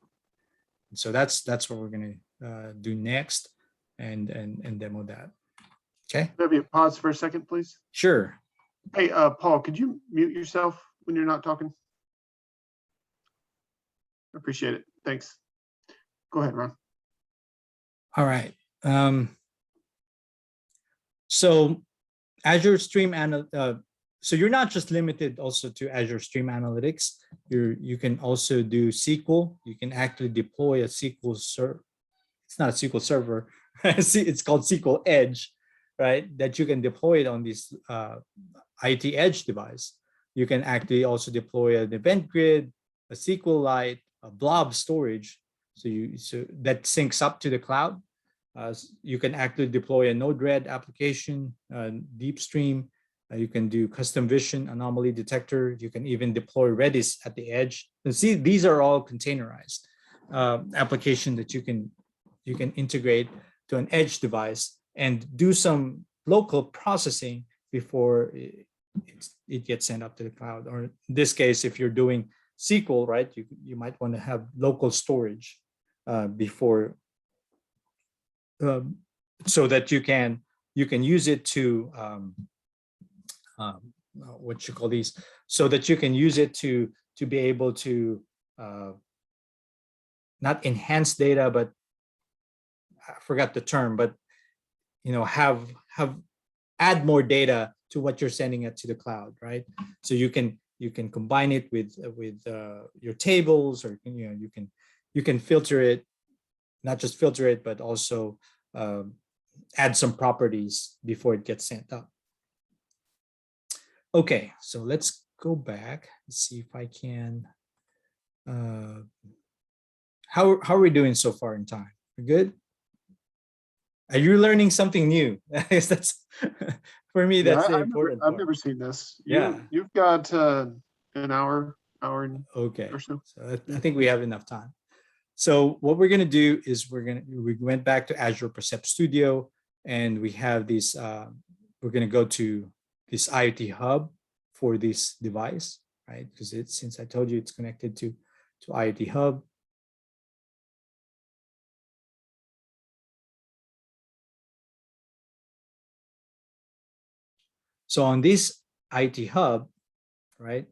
And so that's what we're going to do next and demo that. Okay. Maybe a pause for a second, please. Sure. Hey, Paul, could you mute yourself when you're not talking? Appreciate it. Thanks. Go ahead, Ron. All right. So Azure Stream so you're not just limited also to Azure Stream Analytics. You can also do SQL. You can actually deploy a SQL server. It's not a SQL server. It's called SQL Edge, right? That you can deploy it on this IoT Edge device. You can actually also deploy an event grid, a SQLite, a blob storage. So that syncs up to the cloud. You can actually deploy a Node-RED application, deep stream. You can do custom vision, anomaly detector. You can even deploy Redis at the edge. And see, these are all containerized application that you can integrate to an edge device and do some local processing before it gets sent up to the cloud. Or in this case, if you're doing SQL, right, you might want to have local storage before, so that you can use it to what you call these, so that you can use it to be able to not enhance data, but I forgot the term, but have add more data to what you're sending it to the cloud, right? So you can combine it with your tables, or you can filter it, not just filter it, but also add some properties before it gets sent up. Okay, so let's go back and see if I can. How are we doing so far in time? We're good? Are you learning something new? That's for me. That's the important I've part. never seen this. Yeah. You've got an hour hour and Okay, or so. so I think we have enough time. So what we're gonna do is we went back to Azure Percept Studio, and we have this. We're gonna go to this IoT hub for this device, right? Because it's, since I told you it's connected to IoT hub. So on this IoT hub, right?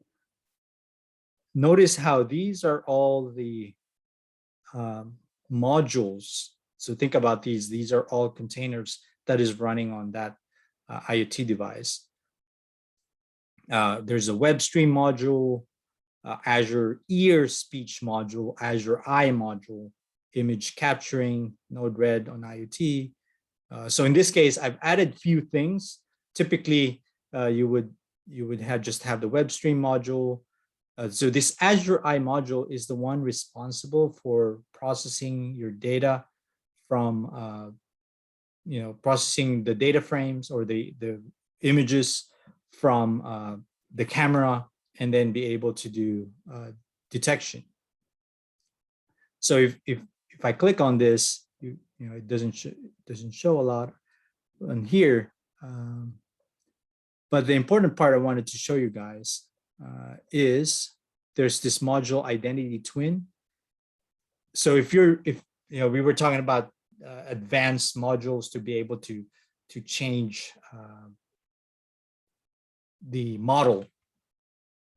Notice how these are all the modules. So think about these. These are all containers that is running on that IoT device. There's a web stream module, Azure Ear Speech module, Azure Eye module, image capturing, Node-RED on IoT. So in this case, I've added few things. Typically, you would have the web stream module. So this Azure Eye module is the one responsible for processing your data from, processing the data frames or the images from the camera, and then be able to do detection. So if I click on this, it doesn't show a lot on here. But the important part I wanted to show you guys is there's this module identity twin. So if we were talking about advanced modules to be able to change the model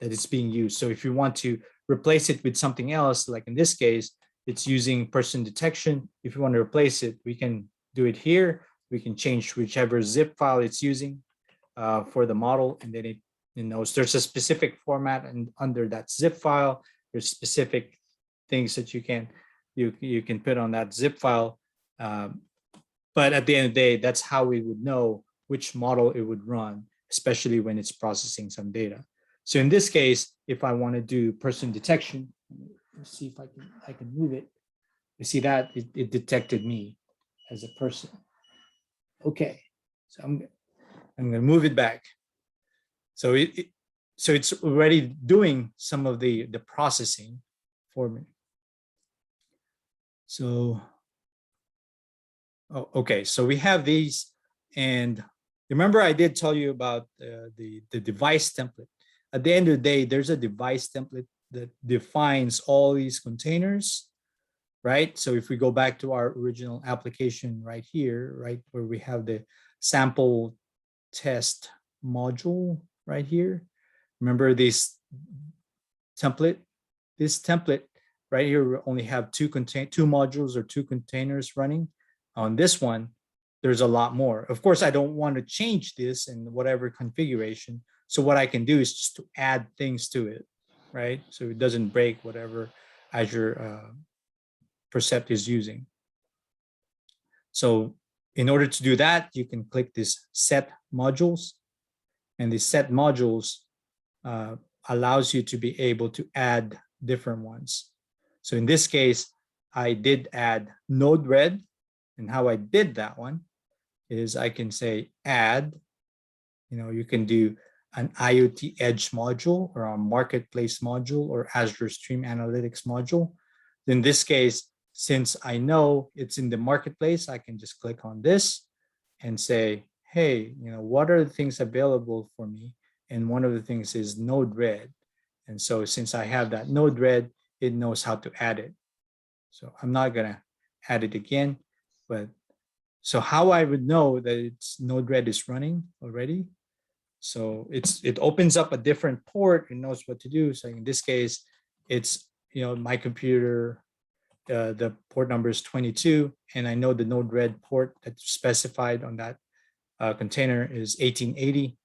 that is being used. So if you want to replace it with something else, like in this case, it's using person detection. If you want to replace it, we can do it here. We can change whichever zip file it's using for the model, and then it knows there's a specific format, and under that zip file, there's specific things that you can put on that zip file. But at the end of the day, that's how we would know which model it would run, especially when it's processing some data. So in this case, if I want to do person detection, let's see if I can move it. You see that it detected me as a person. Okay, so I'm going to move it back. So it's already doing some of the processing for me. So, okay, so we have these, and remember I did tell you about the device template. At the end of the day, there's a device template that defines all these containers, right? So if we go back to our original application right here, right, where we have the sample test module right here. Remember this template? This template right here, we only have two modules or two containers running. On this one, there's a lot more. Of course, I don't want to change this in whatever configuration. So what I can do is just to add things to it, right? So it doesn't break whatever Azure Percept is using. So in order to do that, you can click this set modules, and the set modules allows you to be able to add different ones. So in this case, I did add Node-RED, and how I did that one is I can say add, you can do an IoT Edge module or a marketplace module or Azure Stream Analytics module. In this case, since I know it's in the marketplace, I can just click on this and say, hey, what are the things available for me? And one of the things is Node-RED. And so since I have that Node-RED, it knows how to add it. So I'm not going to add it again, but so how I would know that it's Node-RED is running already. So it opens up a different port. It knows what to do. So in this case, it's, my computer, the port number is 22, and I know the Node-RED port that's specified on that container is 1880.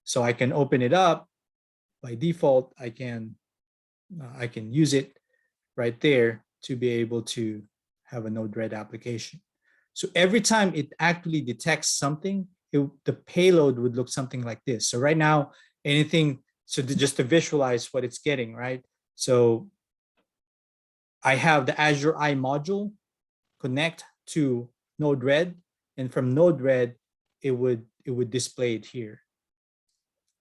So I can open it up. By default, I can use it right there to be able to have a Node-RED application. So every time it actually detects something, the payload would look something like this. So right now, just to visualize what it's getting, right? So I have the Azure Eye module connect to Node-RED, and from Node-RED, it would display it here.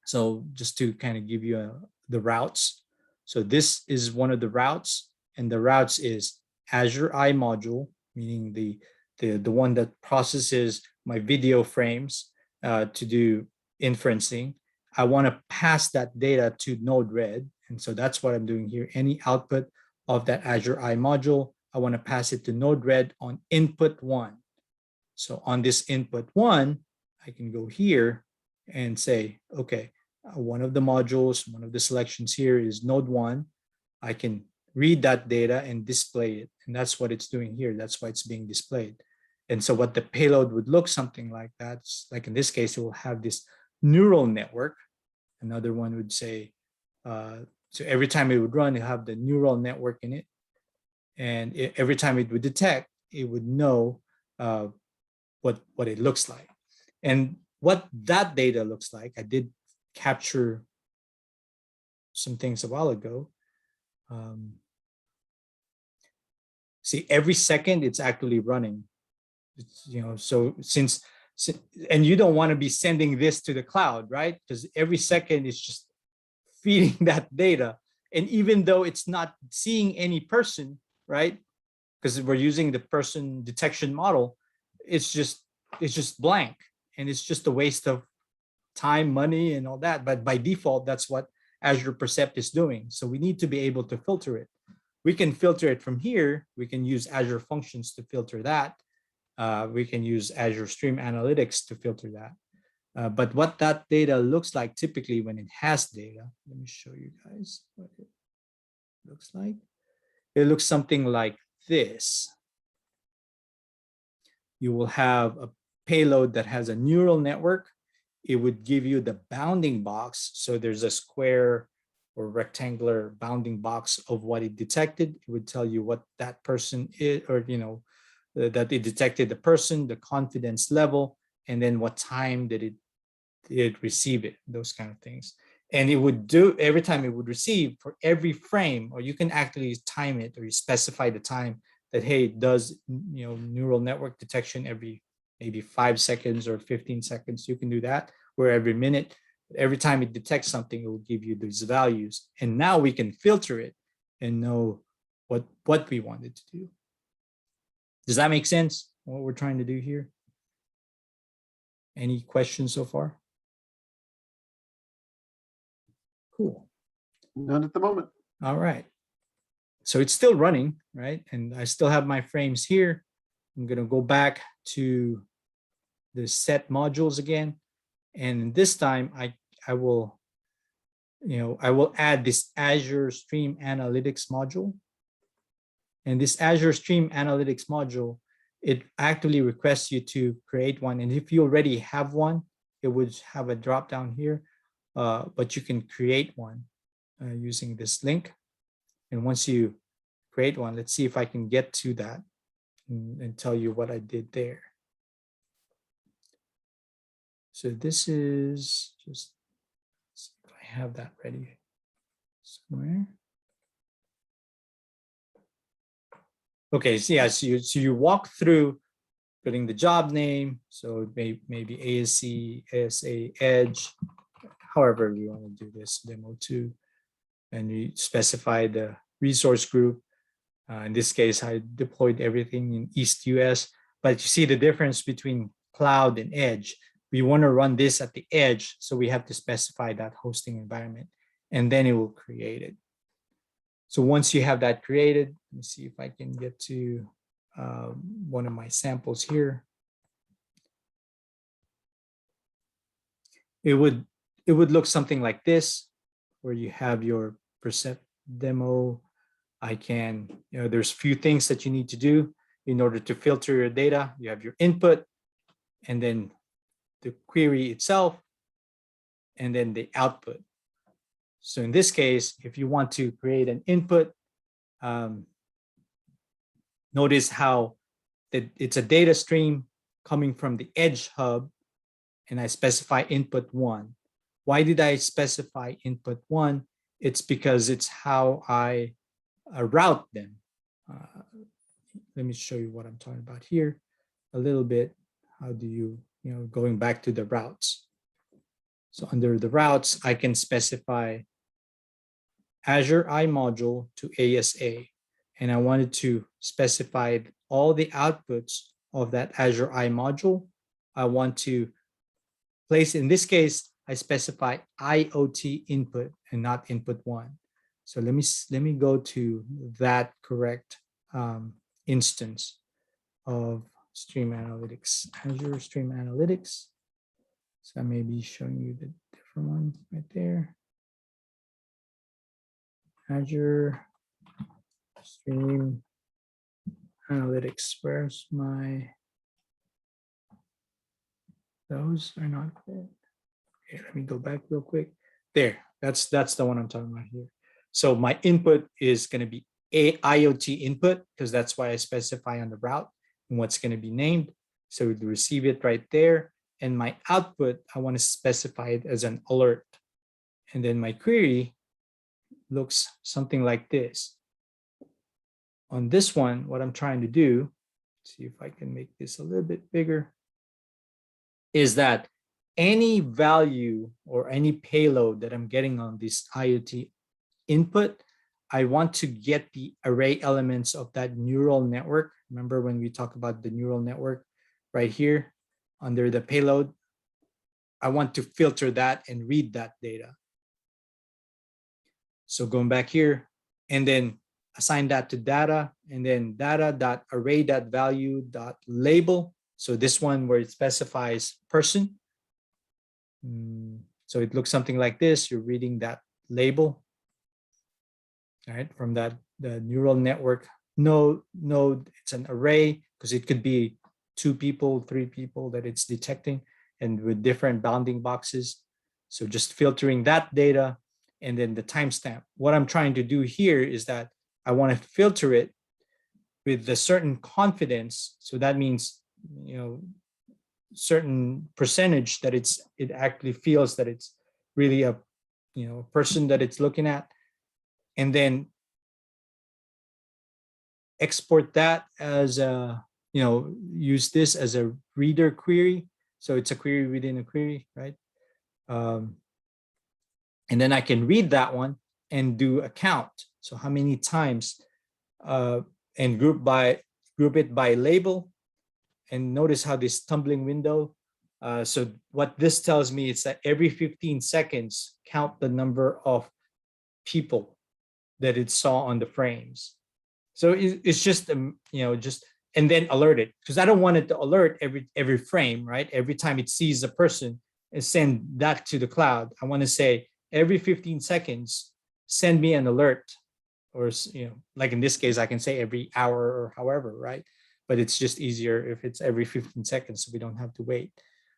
So just to kind of give you the routes. So this is one of the routes, and the routes is Azure I module, meaning the one that processes my video frames to do inferencing. I want to pass that data to Node-RED. And so that's what I'm doing here. Any output of that Azure I module, I want to pass it to Node-RED on input 1. So on this input 1, I can go here and say, okay, one of the modules, one of the selections here is Node 1. I can read that data and display it. And that's what it's doing here. That's why it's being displayed. And so what the payload would look something like that, like in this case, it will have this neural network. Another one would say, so every time it would run, you have the neural network in it. And every time it would detect, it would know what it looks like. And what that data looks like, I did capture some things a while ago. See, every second it's actually running. It's, so and you don't want to be sending this to the cloud, right? Because every second it's just feeding that data. And even though it's not seeing any person, right? Because we're using the person detection model, it's just blank. And it's just a waste of time, money, and all that. But by default, that's what Azure Percept is doing. So we need to be able to filter it. We can filter it from here. We can use Azure Functions to filter that. We can use Azure Stream Analytics to filter that. But what that data looks like typically when it has data, let me show you guys what it looks like. It looks something like this. You will have a payload that has a neural network. It would give you the bounding box. So there's a square or rectangular bounding box of what it detected. It would tell you what that person is, or that it detected the person, the confidence level, and then what time did it receive it, those kind of things. And it would do every time it would receive for every frame, or you can actually time it, or you specify the time that, hey, it does neural network detection every maybe 5 seconds or 15 seconds. You can do that, where every minute, every time it detects something, it will give you these values. And now we can filter it and know what we want it to do. Does that make sense, what we're trying to do here? Any questions so far? Cool. None at the moment. All right. So it's still running, right? And I still have my frames here. I'm going to go back to the set modules again. And this time I will add this Azure Stream Analytics module. And this Azure Stream Analytics module, it actually requests you to create one. And if you already have one, it would have a drop down here, but you can create one using this link. And once you create one, let's see if I can get to that and tell you what I did there. So this is just, let's see if I have that ready somewhere. Okay, so yeah, so you walk through putting the job name, so maybe ASC, ASA Edge, however you want to do this, demo 2, and you specify the resource group. In this case, I deployed everything in East US, but you see the difference between cloud and edge. We want to run this at the edge, so we have to specify that hosting environment, and then it will create it. So once you have that created, let me see if I can get to one of my samples here. It would look something like this, where you have your Percep demo. I can, there's a few things that you need to do in order to filter your data. You have your input, and then the query itself, and then the output. So in this case, if you want to create an input, notice how it's a data stream coming from the Edge hub, and I specify input 1. Why did I specify input 1? It's because it's how I route them. Let me show you what I'm talking about here a little bit. How do you, going back to the routes. So under the routes, I can specify Azure I module to ASA, and I wanted to specify all the outputs of that Azure I module. I want to place, in this case, I specify IoT input and not input one. So let me go to that correct instance of Stream Analytics, Azure Stream Analytics. So I may be showing you the different one right there. Azure Stream Analytics. Where's my? Those are not good. Okay, let me go back real quick. There, that's the one I'm talking about here. So my input is going to be a IoT input because that's why I specify on the route and what's going to be named. So we receive it right there. And my output, I want to specify it as an alert. And then my query looks something like this. On this one, what I'm trying to do, see if I can make this a little bit bigger, is that any value or any payload that I'm getting on this IoT input, I want to get the array elements of that neural network. Remember when we talk about the neural network right here under the payload, I want to filter that and read that data. So going back here and then assign that to data and then data.array.value.label. So this one where it specifies person. So it looks something like this. You're reading that label, all right, from the neural network node. It's an array because it could be 2 people, 3 people that it's detecting and with different bounding boxes. So just filtering that data and then the timestamp. What I'm trying to do here is that I want to filter it with a certain confidence. So that means, certain percentage that it actually feels that it's really a person that it's looking at, and then export that as a use this as a reader query. So it's a query within a query, right? And then I can read that one and do a count. So how many times, and group it by label. And notice how this tumbling window. So what this tells me is that every 15 seconds, count the number of people that it saw on the frames. So it's just, and then alert it, because I don't want it to alert every frame, right? Every time it sees a person and send that to the cloud. I want to say every 15 seconds, send me an alert, or, like in this case, I can say every hour or however, right? But it's just easier if it's every 15 seconds, so we don't have to wait.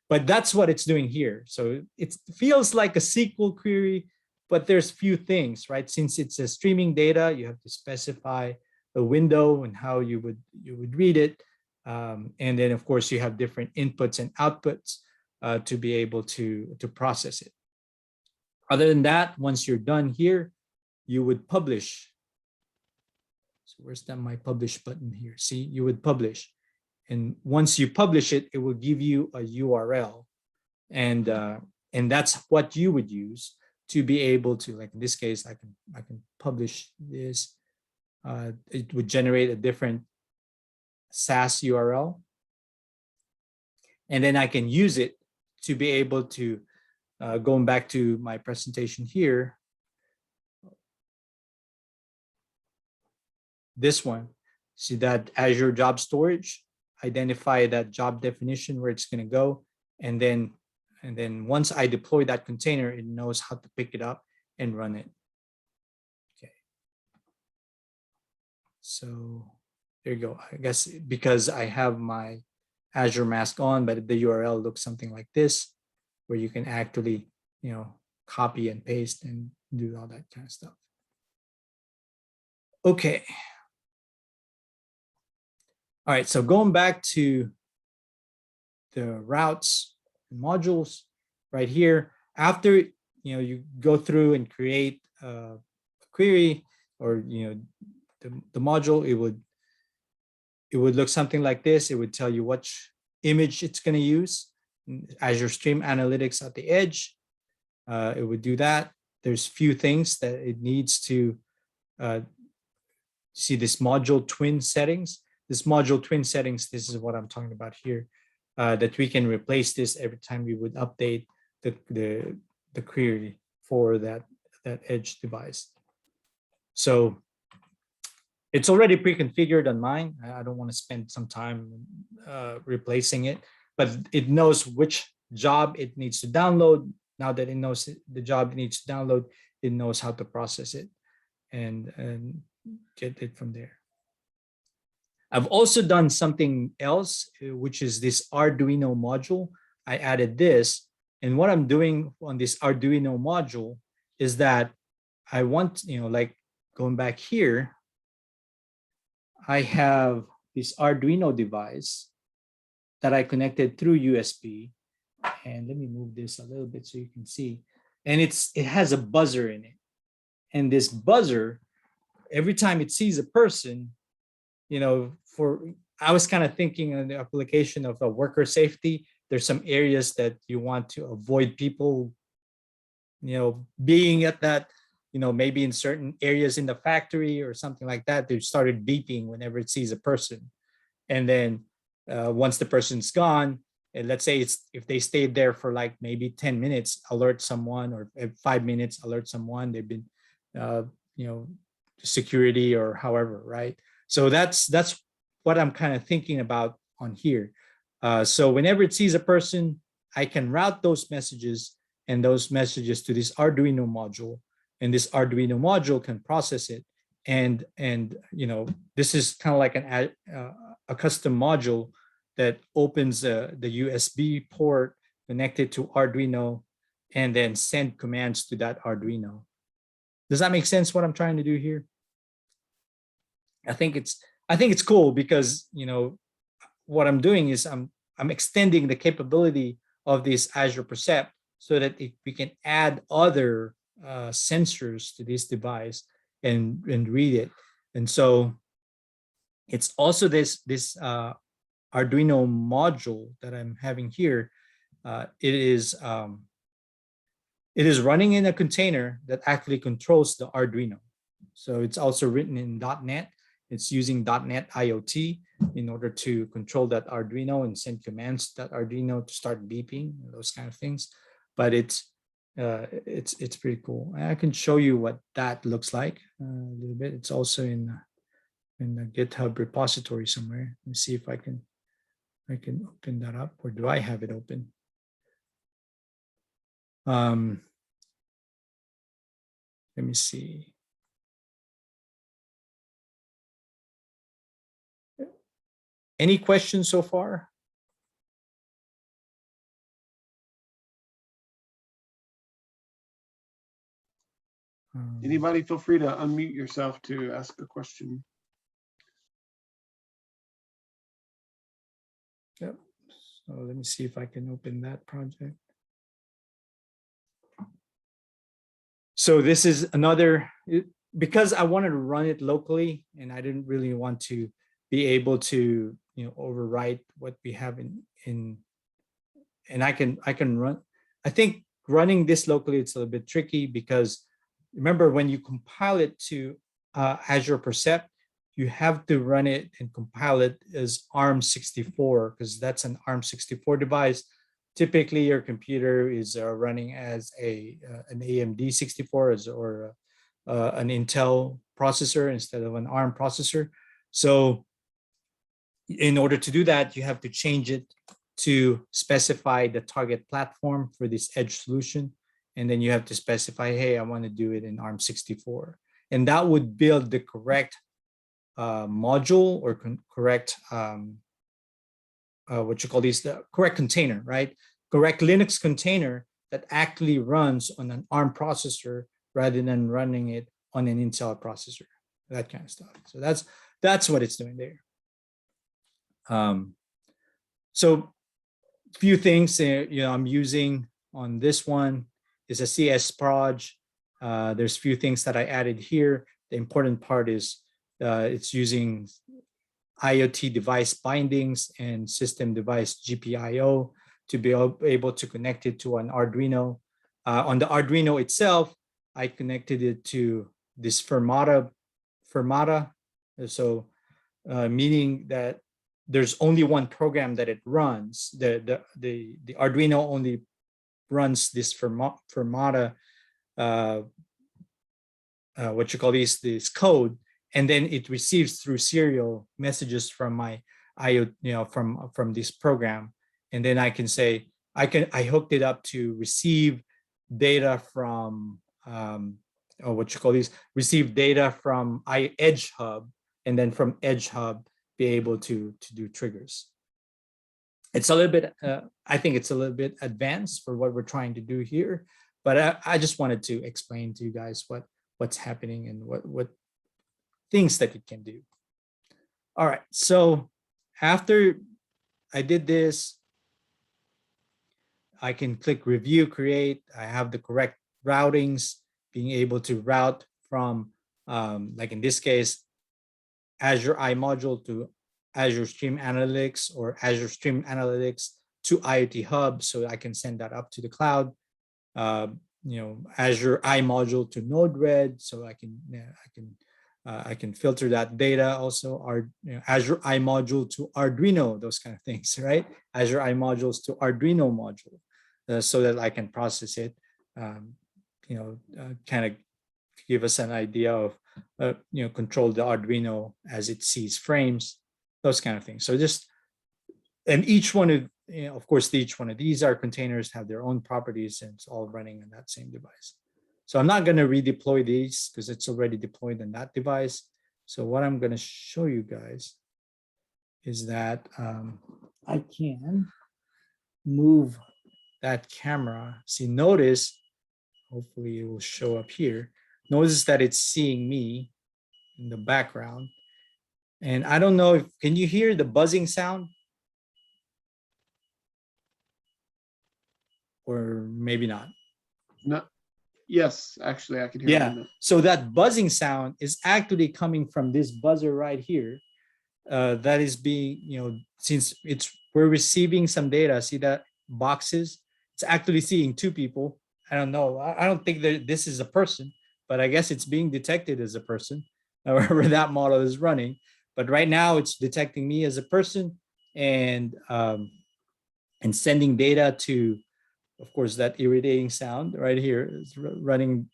But that's what it's doing here. So it feels like a SQL query, but there's few things, right? Since it's a streaming data, you have to specify the window and how you would read it. And then of course you have different inputs and outputs to be able to process it. Other than that, once you're done here, you would publish. So where's that my publish button here? See, you would publish. And once you publish it, it will give you a URL. And that's what you would use to be able to, like in this case, I can publish this. It would generate a different SAS URL. And then I can use it to be able to, going back to my presentation here, this one, see that Azure Job Storage, identify that job definition where it's going to go. And then once I deploy that container, it knows how to pick it up and run it. Okay. So there you go. I guess because I have my Azure mask on, but the URL looks something like this, where you can actually, copy and paste and do all that kind of stuff. Okay. All right, so going back to the routes and modules right here, after you go through and create a query or the module, it would look something like this. It would tell you which image it's going to use. Azure Stream Analytics at the edge. It would do that. there's few things that it needs to see this module twin settings. This module twin settings, this is what I'm talking about here, that we can replace this every time we would update the query for that edge device. So it's already pre-configured on mine. I don't want to spend some time replacing it, but it knows which job it needs to download. Now that it knows the job it needs to download, it knows how to process it and get it from there. I've also done something else, which is this Arduino module. I added this, and what I'm doing on this Arduino module is that I want, like going back here, I have this Arduino device that I connected through USB. And let me move this a little bit so you can see. And it has a buzzer in it. And this buzzer, every time it sees a person, I was kind of thinking on the application of a worker safety. There's some areas that you want to avoid people, being at that, maybe in certain areas in the factory or something like that. They started beeping whenever it sees a person. And then once the person's gone, and let's say if they stayed there for like maybe 10 minutes, alert someone, or 5 minutes, alert someone. They've been, security or however, right? So that's what I'm kind of thinking about on here. So whenever it sees a person, I can route those messages and those messages to this Arduino module, and this Arduino module can process it. And this is kind of like a custom module that opens the USB port connected to Arduino and then send commands to that Arduino. Does that make sense what I'm trying to do here? I think it's cool because, what I'm doing is I'm extending the capability of this Azure Percept so that we can add other sensors to this device and read it. And so it's also this Arduino module that I'm having here. It is running in a container that actually controls the Arduino. So it's also written in .NET. It's using .NET IoT in order to control that Arduino and send commands to that Arduino to start beeping, those kind of things. But it's pretty cool. I can show you what that looks like a little bit. It's also in the GitHub repository somewhere. Let me see if I can open that up, or do I have it open? Let me see. Any questions so far? Anybody feel free to unmute yourself to ask a question. Yep. So let me see if I can open that project. So this is another, because I wanted to run it locally and I didn't really want to be able to, overwrite what we have in, and I can run. I think running this locally, it's a little bit tricky because remember when you compile it to Azure Percept, you have to run it and compile it as ARM64 because that's an ARM64 device. Typically, your computer is running as an AMD 64 or an Intel processor instead of an ARM processor. So in order to do that, you have to change it to specify the target platform for this edge solution. And then you have to specify, hey, I want to do it in ARM64. And that would build the correct module or correct, the correct container, right? Correct Linux container that actually runs on an ARM processor rather than running it on an Intel processor, that kind of stuff. So that's what it's doing there. So a few things, I'm using on this one is a CS proj. There's a few things that I added here. The important part is it's using IoT device bindings and system device GPIO to be able to connect it to an Arduino. On the Arduino itself, I connected it to this Fermata. So meaning that there's only one program that it runs. The Arduino only runs this Fermata, what you call this code, and then it receives through serial messages from my IO, from this program, and then I can say I hooked it up to receive data from receive data from Edge Hub, and then from Edge Hub be able to do triggers. It's a little bit, I think it's a little bit advanced for what we're trying to do here, but I just wanted to explain to you guys what's happening and what things that it can do. All right, so after I did this, I can click review, create. I have the correct routings, being able to route from, like in this case, Azure Module to Azure Stream Analytics, or Azure Stream Analytics to IoT Hub, so I can send that up to the cloud. Azure Module to Node-RED, so I can filter that data also. Azure Module to Arduino, those kind of things, right? Azure Modules to Arduino module, so that I can process it. Kind of give us an idea of, control the Arduino as it sees frames, those kind of things. So and each one of course, each one of these are containers, have their own properties, and it's all running on that same device. So I'm not going to redeploy these because it's already deployed on that device. So what I'm going to show you guys is that I can move that camera. See, notice, hopefully it will show up here. Notice that it's seeing me in the background. And I don't know can you hear the buzzing sound? Or maybe not. No. Yes, actually, I can hear. Yeah. So that buzzing sound is actually coming from this buzzer right here. That is being, since we're receiving some data. See that boxes? It's actually seeing two people. I don't know. I don't think that this is a person, but I guess it's being detected as a person, wherever that model is running. But right now it's detecting me as a person, and sending data to, of course, that irritating sound right here is running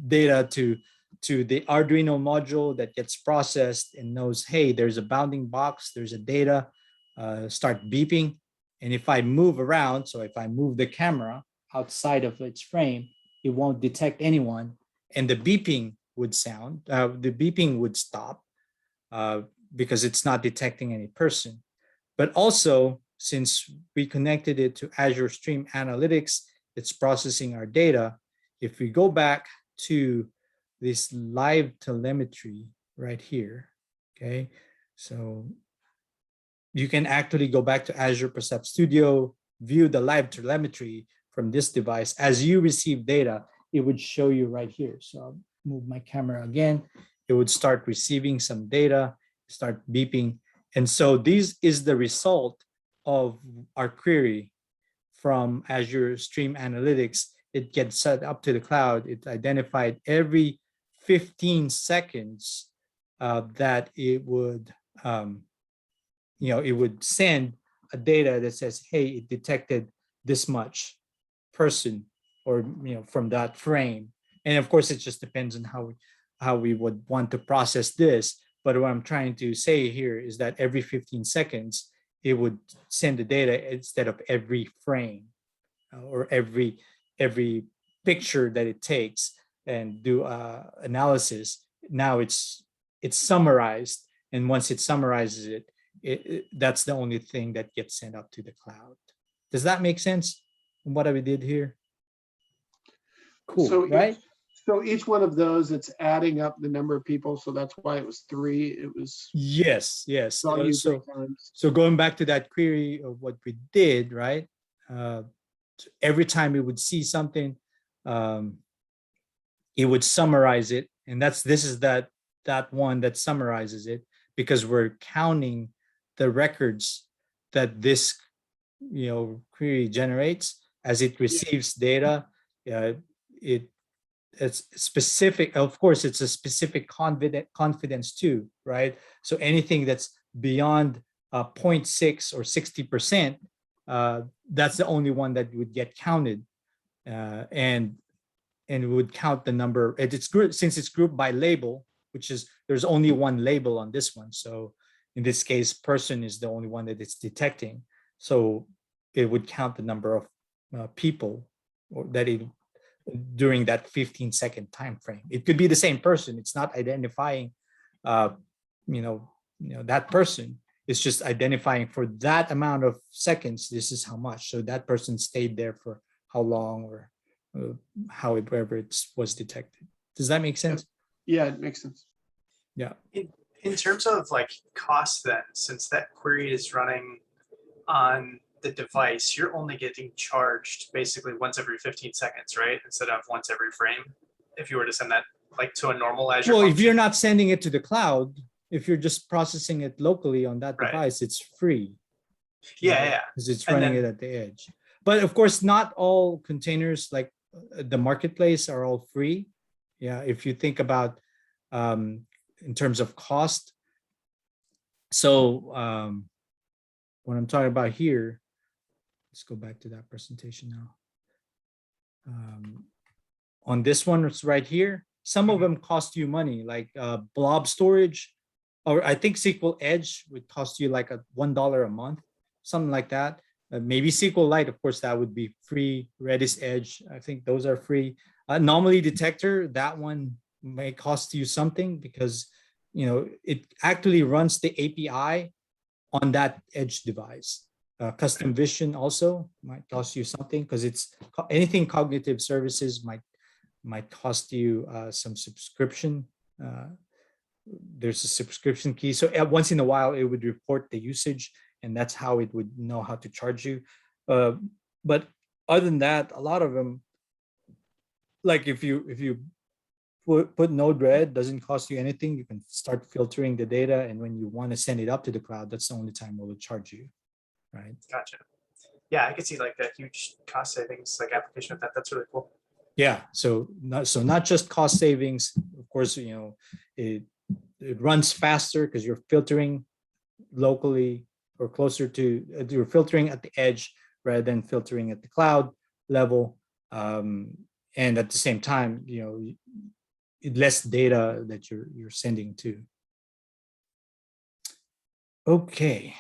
data to the Arduino module that gets processed and knows, hey, there's a bounding box, there's a data, start beeping. And if I move around, so if I move the camera outside of its frame, it won't detect anyone, and the beeping would stop because it's not detecting any person. But also, since we connected it to Azure Stream Analytics, it's processing our data. If we go back to this live telemetry right here, okay, so you can actually go back to Azure Percept Studio, view the live telemetry from this device. As you receive data, it would show you right here. So I'll move my camera again. It would start receiving some data, start beeping. And so this is the result of our query from Azure Stream Analytics. It gets set up to the cloud. It identified every 15 seconds that it would, it would send a data that says, hey, it detected this much person, or from that frame. And of course, it just depends on how we would want to process this. But what I'm trying to say here is that every 15 seconds, it would send the data instead of every frame or every picture that it takes and do analysis. Now it's summarized, and once it summarizes it, that's the only thing that gets sent up to the cloud. Does that make sense? What we did here? Cool, So right? So each one of those, it's adding up the number of people. So that's why it was 3. It was yes. saw you 3 times. So going back to that query of what we did, right? Every time we would see something, it would summarize it, and this is that one that summarizes it, because we're counting the records that this query generates as it receives data. It it's specific. Of course, it's a specific confidence too, right? So anything that's beyond 0.6 or 60%, that's the only one that would get counted, and it would count the number. It's grouped, since it's grouped by label, which is there's only one label on this one. So in this case, person is the only one that it's detecting. So it would count the number of people that it during that 15-second time frame. It could be the same person. It's not identifying, that person. It's just identifying for that amount of seconds. This is how much. So that person stayed there for how long, or however it was detected. Does that make sense? Yeah, it makes sense. Yeah. In terms of like cost, then, since that query is running on the device, you're only getting charged basically once every 15 seconds, right? Instead of once every frame. If you were to send that like to a normal Azure Well, if function. you're not sending it to the cloud, if you're just processing it locally on that Right. device, it's free. Yeah. Because it's And running then- it at the edge. But of course, not all containers like the marketplace are all free. Yeah, if you think about in terms of cost. So what I'm talking about here, let's go back to that presentation now. On this one, it's right here. Some of them cost you money, like blob storage, or I think SQL Edge would cost you like $1 a month, something like that. Maybe SQLite, of course, that would be free. Redis Edge, I think those are free. Anomaly detector, that one may cost you something because it actually runs the API on that edge device. Custom vision also might cost you something because it's anything cognitive services might cost you some subscription. There's a subscription key. So once in a while, it would report the usage, and that's how it would know how to charge you. But other than that, a lot of them, like if you put Node-RED, doesn't cost you anything. You can start filtering the data, and when you want to send it up to the cloud, that's the only time it will charge you, right? Gotcha. Yeah, I could see like that huge cost savings, like application of that. That's really cool. Yeah, so not just cost savings. Of course, it runs faster because you're filtering locally or closer to you're filtering at the edge rather than filtering at the cloud level, and at the same time, less data that you're sending to. Okay,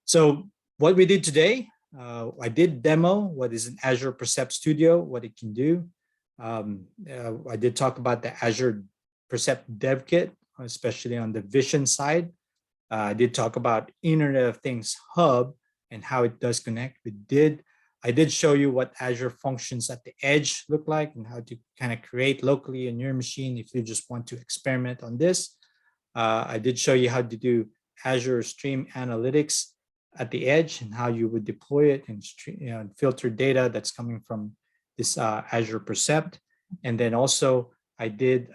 so what we did today, I did demo what is an Azure Percept Studio, what it can do. I did talk about the Azure Percept Devkit, especially on the vision side. I did talk about Internet of Things Hub and how it does connect. I did show you what Azure functions at the edge look like and how to kind of create locally in your machine if you just want to experiment on this. I did show you how to do Azure Stream Analytics at the edge and how you would deploy it and filter data that's coming from this Azure Percept. And then also I did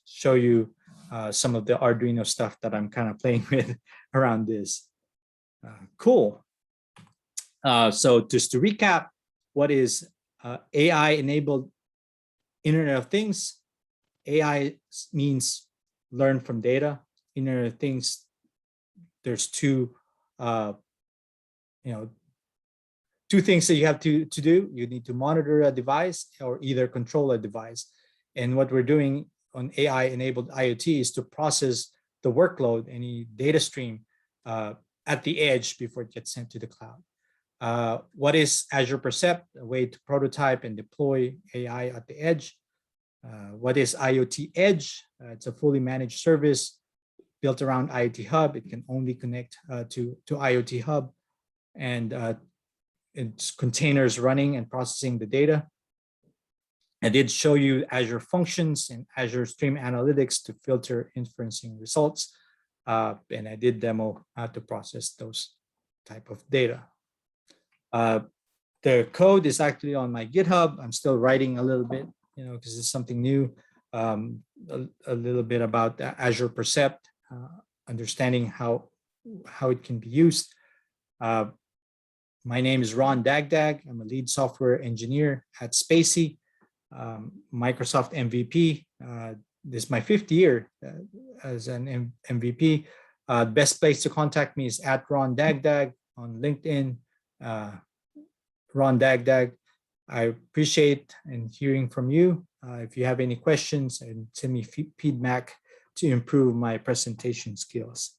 show you some of the Arduino stuff that I'm kind of playing with around this. Cool. So just to recap, what is AI-enabled Internet of Things? AI means learn from data. Internet of Things, there's two things that you have to do. You need to monitor a device or either control a device. And what we're doing on AI-enabled IoT is to process the workload, any data stream at the edge before it gets sent to the cloud. What is Azure Percept? A way to prototype and deploy AI at the edge. What is IoT Edge? It's a fully managed service built around IoT Hub. It can only connect to IoT Hub, and it's containers running and processing the data. I did show you Azure Functions and Azure Stream Analytics to filter inferencing results. And I did demo how to process those type of data. The code is actually on my GitHub. I'm still writing a little bit, because it's something new. A little bit about the Azure Percept, understanding how it can be used. My name is Ron Dagdag. I'm a lead software engineer at Spacee, Microsoft MVP. This is my 5th year as an MVP. Best place to contact me is at Ron Dagdag on LinkedIn. Ron Dagdag. I appreciate and hearing from you. If you have any questions, and send me feedback to improve my presentation skills.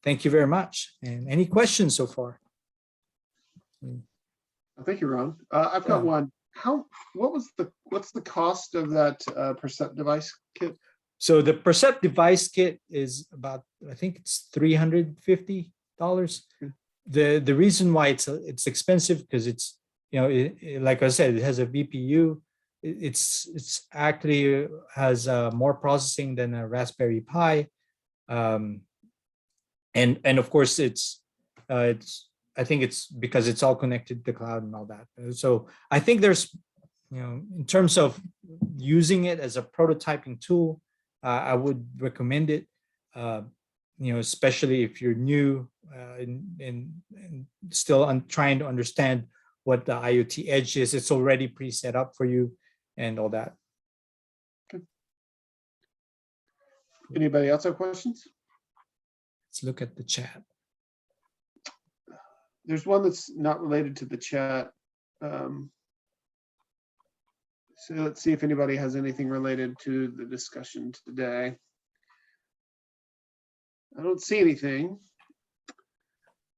Thank you very much. And any questions so far? Thank you, Ron. I've got Yeah. one. What's the cost of that Percep device kit? So the Percept Device kit is about, I think it's $350. The reason why it's expensive because it's, like I said, it has a VPU. It's actually has more processing than a Raspberry Pi, and of course I think it's because it's all connected to the cloud and all that. So I think there's, in terms of using it as a prototyping tool, I would recommend it. Especially if you're new and still trying to understand what the IoT Edge is. It's already pre-set up for you and all that. Anybody else have questions? Let's look at the chat. There's one that's not related to the chat. So let's see if anybody has anything related to the discussion today. I don't see anything.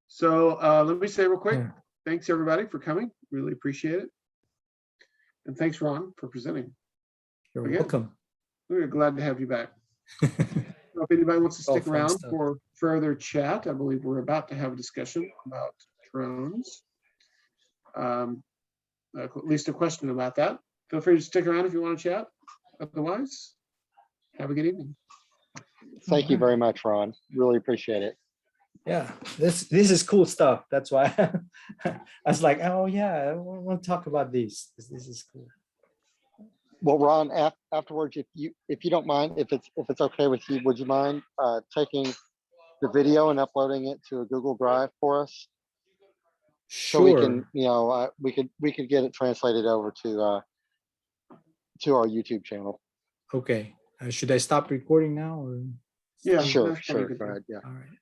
So let me say real quick, Yeah. thanks everybody for coming. Really appreciate it. And thanks, Ron, for presenting. You're Again. welcome. We're glad to have you back. So if anybody wants to All stick fun around stuff. for further chat, I believe we're about to have a discussion about drones. At least a question about that. Feel free to stick around if you want to chat. Otherwise, have a good evening. Thank you very much, Ron. Really appreciate it. Yeah, this is cool stuff. That's why I was like, oh yeah, I want to talk about these. This is cool. Well, Ron, afterwards, if you don't mind, if it's okay with you, would you mind taking the video and uploading it to a Google Drive for us? So we can, we could get it translated over to our YouTube channel. Okay. Should I stop recording now? Or? Yeah, Sure, that's probably sure. good. Go ahead. Yeah. All right.